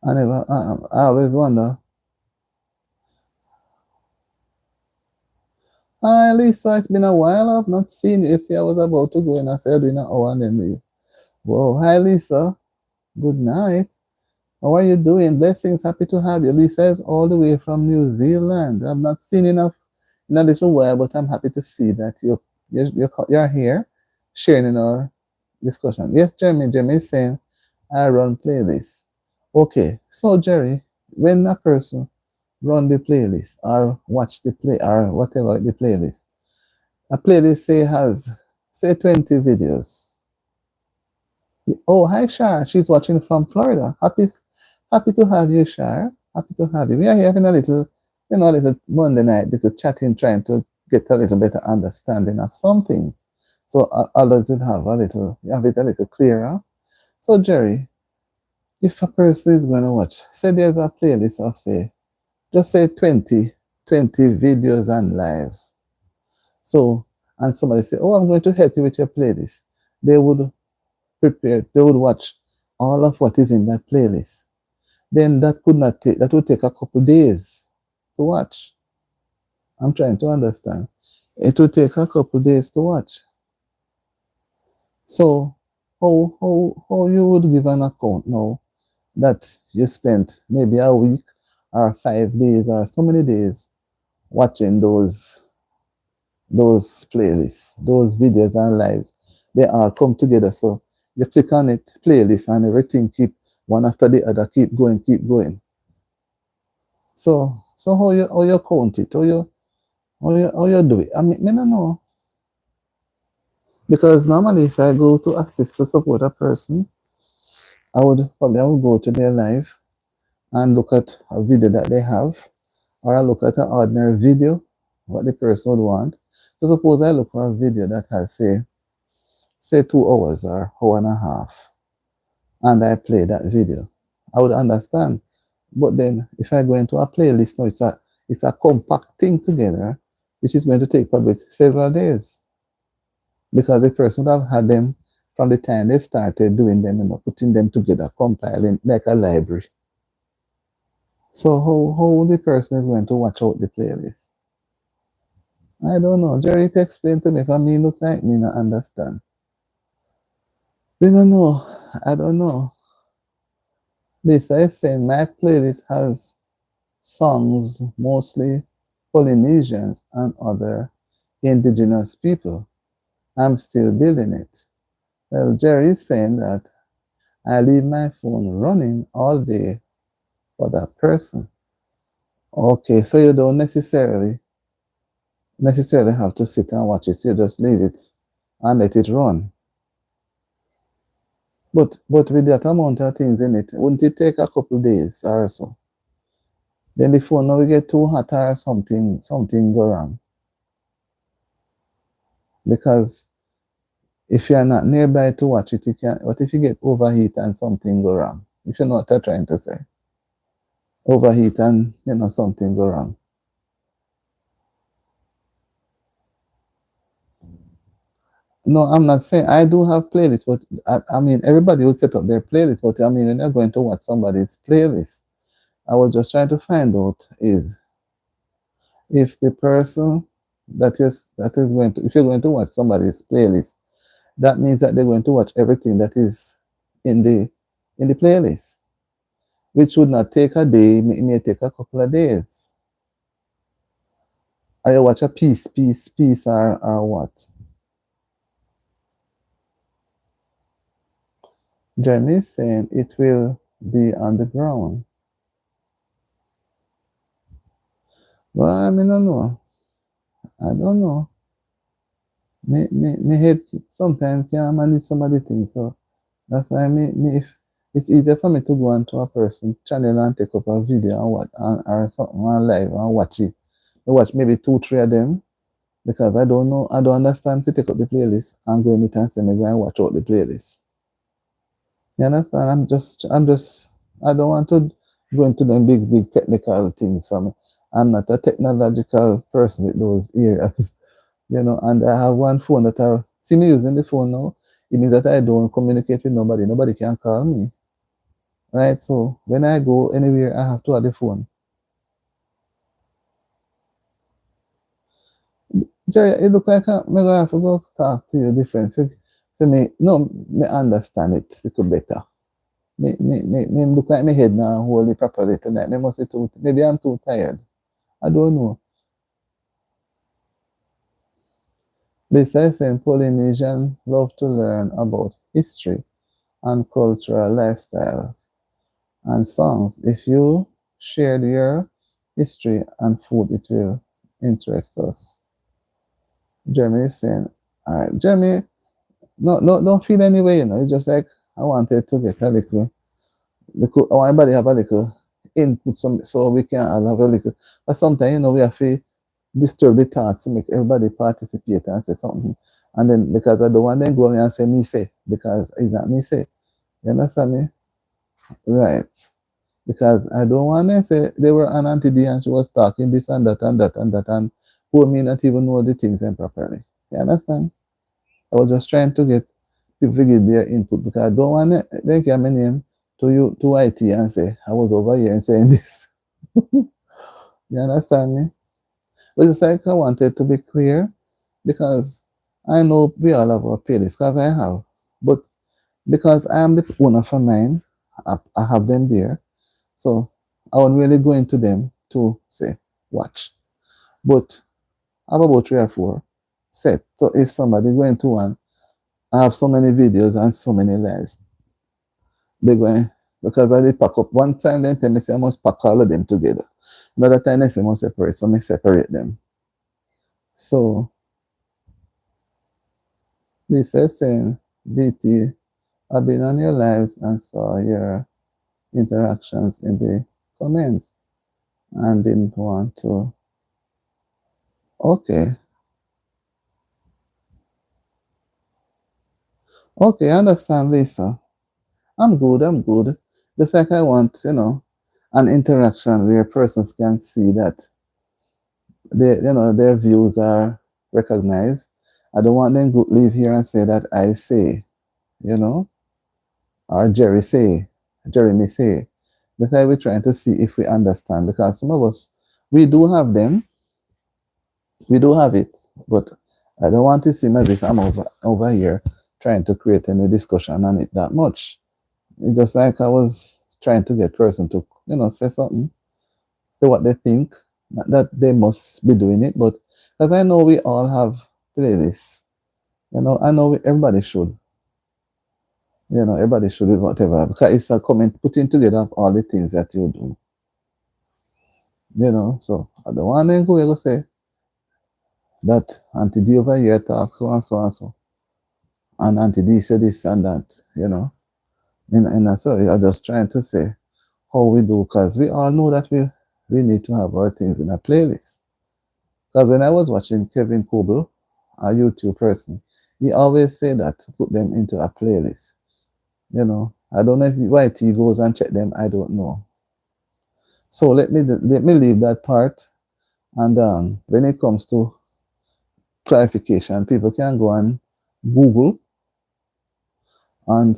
I always wonder. Hi, Lisa. It's been a while. I've not seen you. You see, I was about to go and I said, in an hour and then leave. Whoa. Hi, Lisa. Good night. How are you doing? Blessings. Happy to have you. Lisa is all the way from New Zealand. I've not seen enough in a little while, but I'm happy to see that you're here sharing in our discussion. Yes, Jeremy. Jeremy is saying I run playlists. Okay, so Jerry, when a person run the playlist or watch the play or whatever the playlist, a playlist say has say 20 videos. Oh, hi Shar. She's watching from Florida. Happy to have you, Shar. Happy to have you. We are here having a little, a little Monday night, little chatting, trying to get a little better understanding of something. So others will have it a little clearer. So Jerry, if a person is going to watch, say there's a playlist of just say 20 videos and lives. So, and somebody say, oh, I'm going to help you with your playlist. They would they would watch all of what is in that playlist. Then that would take a couple days to watch. I'm trying to understand. It would take a couple days to watch. So how you would give an account now that you spent maybe a week or 5 days or so many days watching those playlists, those videos and lives, they all come together. So you click on it, playlist, and everything keep one after the other, keep going, keep going. So how you count it? How you do it? I mean, I don't know. Because normally if I go to assist to support a person, I would go to their live and look at a video that they have, or I look at an ordinary video, what the person would want. So suppose I look for a video that has say 2 hours or hour and a half, and I play that video, I would understand. But then if I go into a playlist now, it's a compact thing together, which is going to take probably several days because the person would have had them from the time they started doing them, putting them together, compiling like a library. So how the person is going to watch out the playlist? I don't know. Jerry, to explain to me, for me look like me not understand. We don't know. I don't know. Lisa is saying my playlist has songs mostly Polynesians and other indigenous people. I'm still building it. Well, Jerry is saying that I leave my phone running all day for that person. Okay, so you don't necessarily have to sit and watch it. So you just leave it and let it run. But with that amount of things in it, wouldn't it take a couple days or so? Then the phone now will get too hot or something go wrong. Because if you're not nearby to watch it, you can what if you get overheat and something go wrong? If you know what I'm trying to say. Overheat and something go wrong. No, I'm not saying I do have playlists, but I mean everybody would set up their playlist, but I mean you're not going to watch somebody's playlist. I was just trying to find out is if the person that is going to if you're going to watch somebody's playlist, that means that they're going to watch everything that is in the playlist, which would not take a day, it may take a couple of days. Or you watch a piece, or what? Jeremy is saying it will be on the ground. Well, I mean, I don't know. I don't know. Me head sometimes can't manage some of the things, so that's why if it's easier for me to go onto a person channel and take up a video and watch or something on live and watch it. I watch maybe 2, 3 of them because I don't know, I don't understand to take up the playlist and go in it and say me go and watch out the playlist. You understand? I don't want to go into them big technical things for me. I'm not a technological person with those areas, and I have one phone that I see me using the phone now. It means that I don't communicate with nobody. Nobody can call me. Right? So when I go anywhere, I have to have the phone. Jerry, it look like I'm gonna have to go talk to you different. For me, no, me understand it a little better. Me look like my head now hold it properly tonight. Me must be maybe I'm too tired. I don't know. Besides saying Polynesian love to learn about history and cultural lifestyle and songs. If you shared your history and food, it will interest us. Jeremy is saying, all right, Jeremy, no, no, don't feel any way, It's just like I wanted to get a little, I want everybody have a little input, so we can all have a little. But sometimes, we have to disturb the thoughts to make everybody participate and say something. And then because I don't want them go and say me say, because it's not me say. You understand me? Right. Because I don't want to say they were an auntie D and she was talking this and that and that and that and who may not even know the things improperly. You understand? I was just trying to get people to give their input because I don't want to they give my name to you to IT and say I was over here and saying this. You understand me? But it's like I wanted to be clear because I know we all have our playlist because I have. But because I am the owner for mine, I have them there. So I won't really go into them to say watch. But I have about 3 or 4 set. So if somebody go into one, I have so many videos and so many lives. They're going because I did pack up one time, then tell me say I must pack all of them together. Another time they say I must separate, so I separate them. So this is saying BT, I've been on your lives and saw your interactions in the comments and didn't want to. Okay. Okay, I understand, Lisa. I'm good, I'm good. Just like I want, an interaction where persons can see that their views are recognized. I don't want them to leave here and say that I say, you know, or Jeremy say. That's why we're trying to see if we understand because some of us we do have them, we do have it, but I don't want to seem as if I'm over here trying to create any discussion on it that much. It's just like I was trying to get person to, say something, say what they think. Not that they must be doing it, but because I know we all have playlists. I know everybody should. Everybody should do whatever because it's a coming putting together of all the things that you do. So I don't want them go say that Auntie D over here talk so and so and so, and Auntie D said this and that. And so I'm just trying to say how we do because we all know that we need to have our things in a playlist. Because when I was watching Kevin Coble, a YouTube person, he always say that to put them into a playlist. I don't know if YT goes and check them. I don't know. So let me leave that part. And when it comes to clarification, people can go and Google and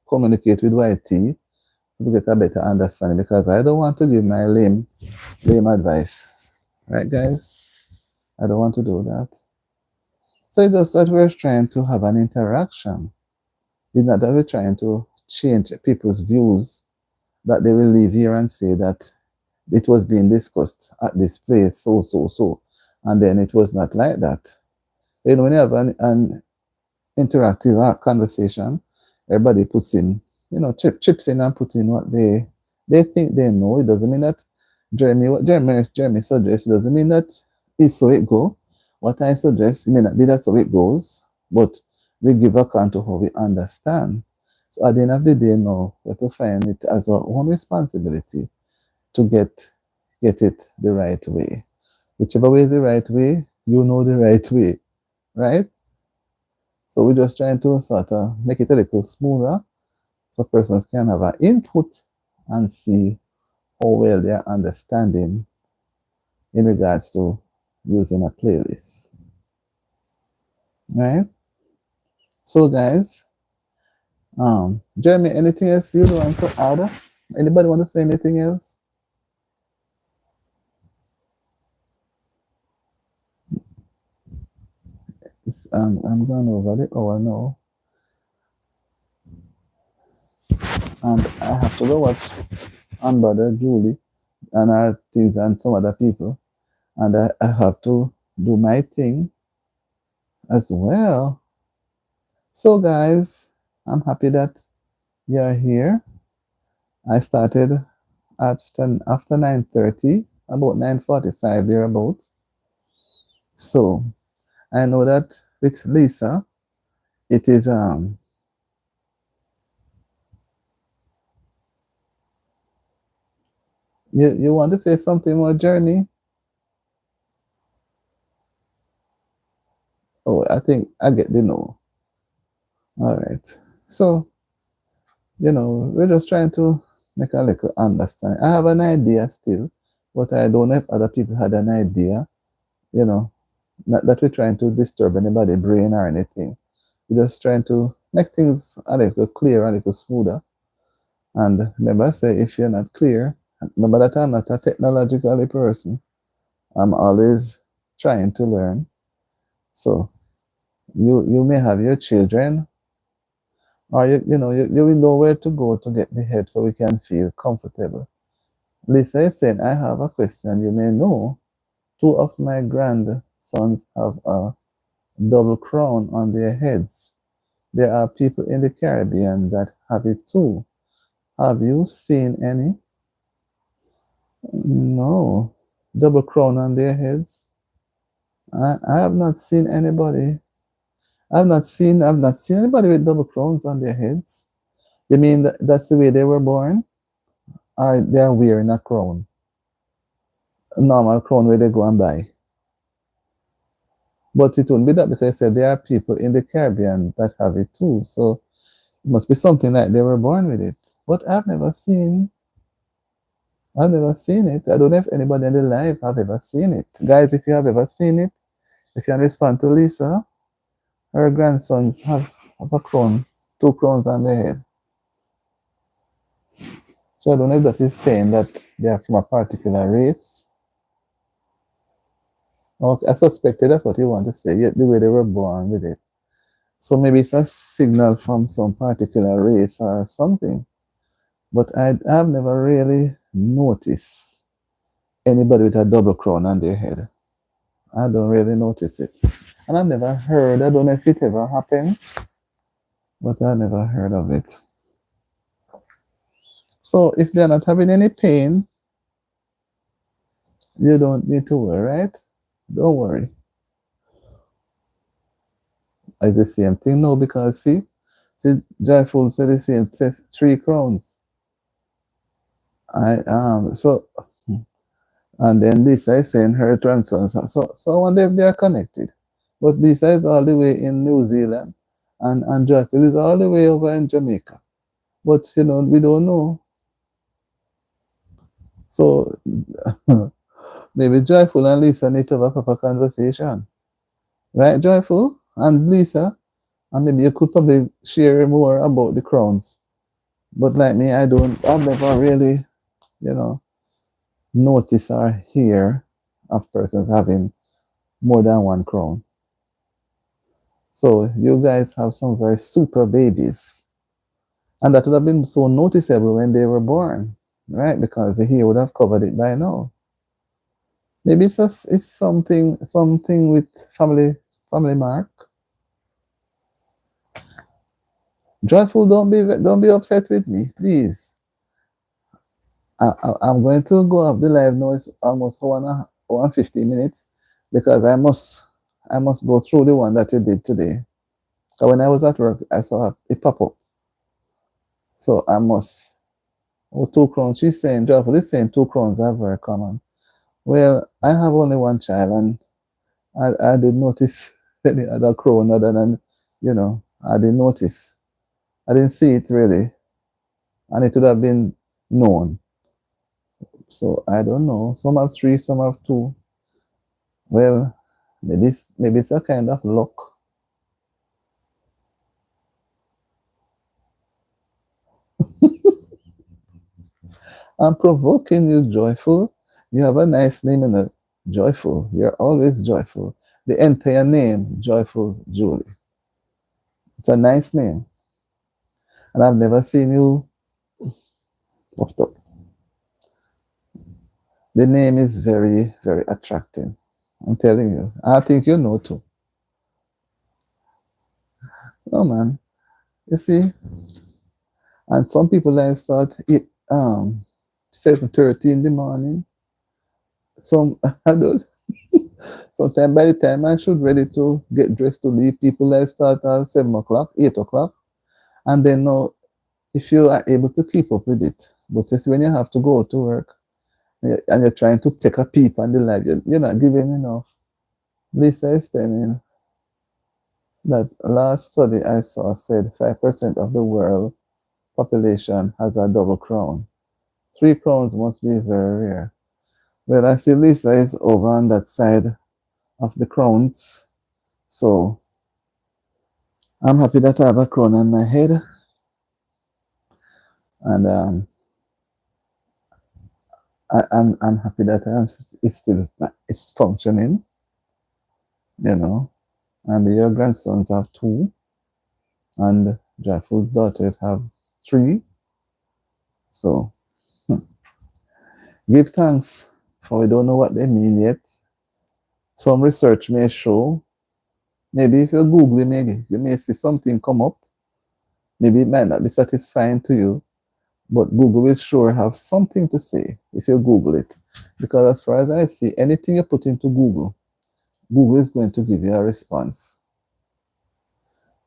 communicate with YT to get a better understanding. Because I don't want to give my lame advice, right, guys? I don't want to do that. So it's just that we're trying to have an interaction. It's not that we're trying to change people's views that they will leave here and say that it was being discussed at this place, so. And then it was not like that. When you have an interactive conversation, everybody puts in, chips in and put in what they think they know. It doesn't mean that Jeremy suggests, it doesn't mean that it's so it go. What I suggest, it may not be that's how it goes, but we give account to how we understand. So at the end of the day, now we have to find it as our own responsibility to get it the right way. Whichever way is the right way, you know the right way, right? So we're just trying to sort of make it a little smoother so persons can have an input and see how well they're understanding in regards to using a playlist. Right? So guys, Jeremy, anything else you want to add? Anybody want to say anything else? I'm going over the hour now. And I have to go watch Brother Julie and artists and some other people. And I have to do my thing as well. So guys, I'm happy that you're here. I started after 9:30, about 9:45 thereabout. So I know that with Lisa, it is you want to say something more, Journey? Oh, I think I get the no. All right. So, we're just trying to make a little understand. I have an idea still, but I don't know if other people had an idea, you know, not that we're trying to disturb anybody's brain or anything. We're just trying to make things a little clearer, a little smoother. And remember, I say if you're not clear, remember that I'm not a technological person. I'm always trying to learn. So you may have your children, or you will know where to go to get the help so we can feel comfortable. Lisa is saying, I have a question. You may know two of my grandsons have a double crown on their heads. There are people in the Caribbean that have it too. Have you seen any? No. Double crown on their heads? I have not seen anybody. I've not seen anybody with double crowns on their heads. You mean that's the way they were born? Or they are wearing a crown? A normal crown where they go and buy. But it wouldn't be that because I said there are people in the Caribbean that have it too. So it must be something like they were born with it. But I've never seen it. I don't know if anybody in the live have ever seen it. Guys, if you have ever seen it, you can respond to Lisa. Her grandsons have a crown, two crowns on their head. So I don't know if that is saying that they are from a particular race. Okay, I suspected that's what you want to say, yet the way they were born with it. So maybe it's a signal from some particular race or something. But I've never really noticed anybody with a double crown on their head. I don't really notice it. And I've never heard, I don't know if it ever happened, but I never heard of it. So if they're not having any pain, you don't need to worry, right? Don't worry. It's the same thing now because see, Joyful said the same, says three crowns. So and then Lisa is saying her grandsons. So I wonder if they are connected. But Lisa is all the way in New Zealand and Joyful is all the way over in Jamaica. But we don't know. So maybe Joyful and Lisa need to have a proper conversation. Right, Joyful and Lisa? And maybe you could probably share more about the crowns. But like me, I've never really, you know, notice or hear of persons having more than one crown. So you guys have some very super babies. And that would have been so noticeable when they were born, right? Because the hair would have covered it by now. Maybe it's something with family mark. Joyful, don't be upset with me, please. I'm going to go off the live now. It's almost 150 minutes because I must go through the one that you did today. So when I was at work, I saw it pop up. So I must. Oh, 2 crowns. She's saying, Joyful is saying 2 crowns are very common. Well, I have only one child, and I didn't notice any other crown other than, I didn't notice. I didn't see it really, and it would have been known. So I don't know. Some have three, some have two. Well, maybe it's a kind of luck. I'm provoking you, Joyful. You have a nice name, Joyful. You're always joyful. The entire name, Joyful Julie. It's a nice name, and I've never seen you puffed up. The name is very, very attractive. I'm telling you. I think you know too. Oh man, You see, and some people like start 7:30 in the morning. Some I don't. Sometimes by the time I should ready to get dressed to leave, people like start at 7 o'clock, 8 o'clock, and then know if you are able to keep up with it. But just when you have to go to work and you're trying to take a peep on the life, you're not giving enough. Lisa is telling that last study I saw said 5% of the world population has a double crown. Three crowns must be very rare. Well, I see Lisa is over on that side of the crowns, so I'm happy that I have a crown on my head, and I'm happy that it's still it's functioning, you know. And your grandsons have two, and Joyful's daughters have three. So give thanks, for we don't know what they mean yet. Some research may show, maybe if you Google it, maybe you may see something come up. Maybe it might not be satisfying to you, but Google will sure have something to say if you Google it. Because as far as I see, anything you put into Google, Google is going to give you a response.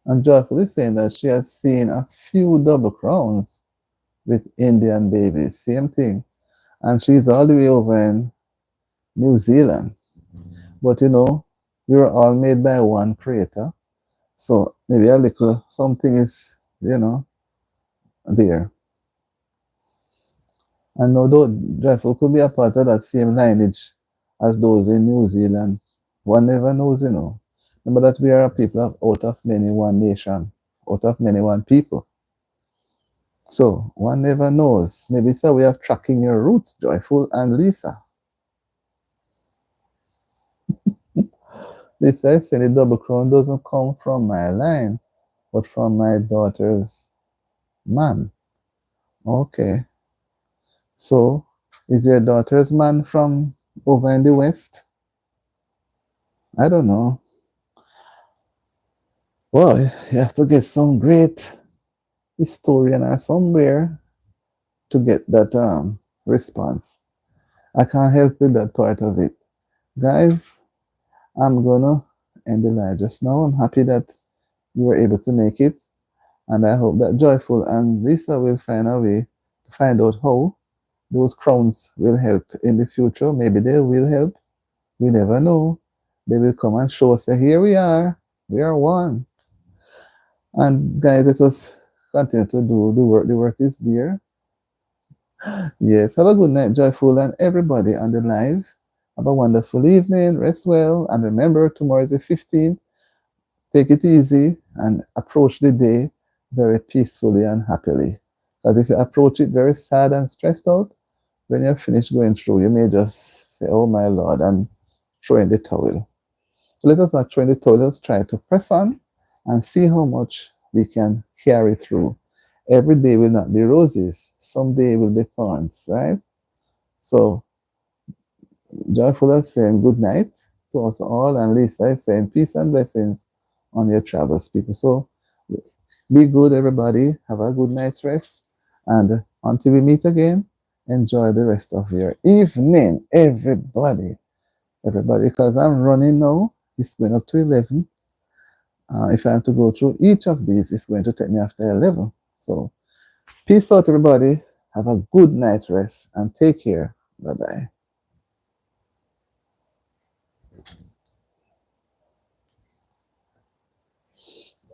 And Joyful is saying that she has seen a few double crowns with Indian babies. Same thing. And she's all the way over in New Zealand. But you know, we were all made by one creator. So maybe a little something is, there. And although Joyful could be a part of that same lineage as those in New Zealand, one never knows. Remember that we are a people out of many one nation, out of many one people. So one never knows. Maybe it's a way of tracking your roots, Joyful and Lisa. Lisa is saying the double crown doesn't come from my line, but from my daughter's man. Okay. So is your daughter's man from over in the West? I don't know. Well, you have to get some great historian or somewhere to get that response. I can't help with that part of it. Guys, I'm gonna end the live just now. I'm happy that you were able to make it, and I hope that Joyful and Lisa will find a way to find out how those crowns will help in the future. Maybe they will help. We never know. They will come and show us, say, here we are one. And guys, let us continue to do the work. The work is there. Yes, have a good night, Joyful, and everybody on the live. Have a wonderful evening, rest well, and remember, tomorrow is the 15th. Take it easy and approach the day very peacefully and happily. Because if you approach it very sad and stressed out, when you're finished going through, you may just say, oh my Lord, and throw in the towel. So let us not throw in the towel, let's try to press on and see how much we can carry through. Every day will not be roses, someday will be thorns, right? So Joyful is saying good night to us all, and Lisa is saying peace and blessings on your travels, people. So be good, everybody. Have a good night's rest, and until we meet again, enjoy the rest of your evening, everybody. Everybody, because I'm running now. It's going up to 11. If I have to go through each of these, it's going to take me after 11. So peace out, everybody. Have a good night rest and take care. Bye-bye.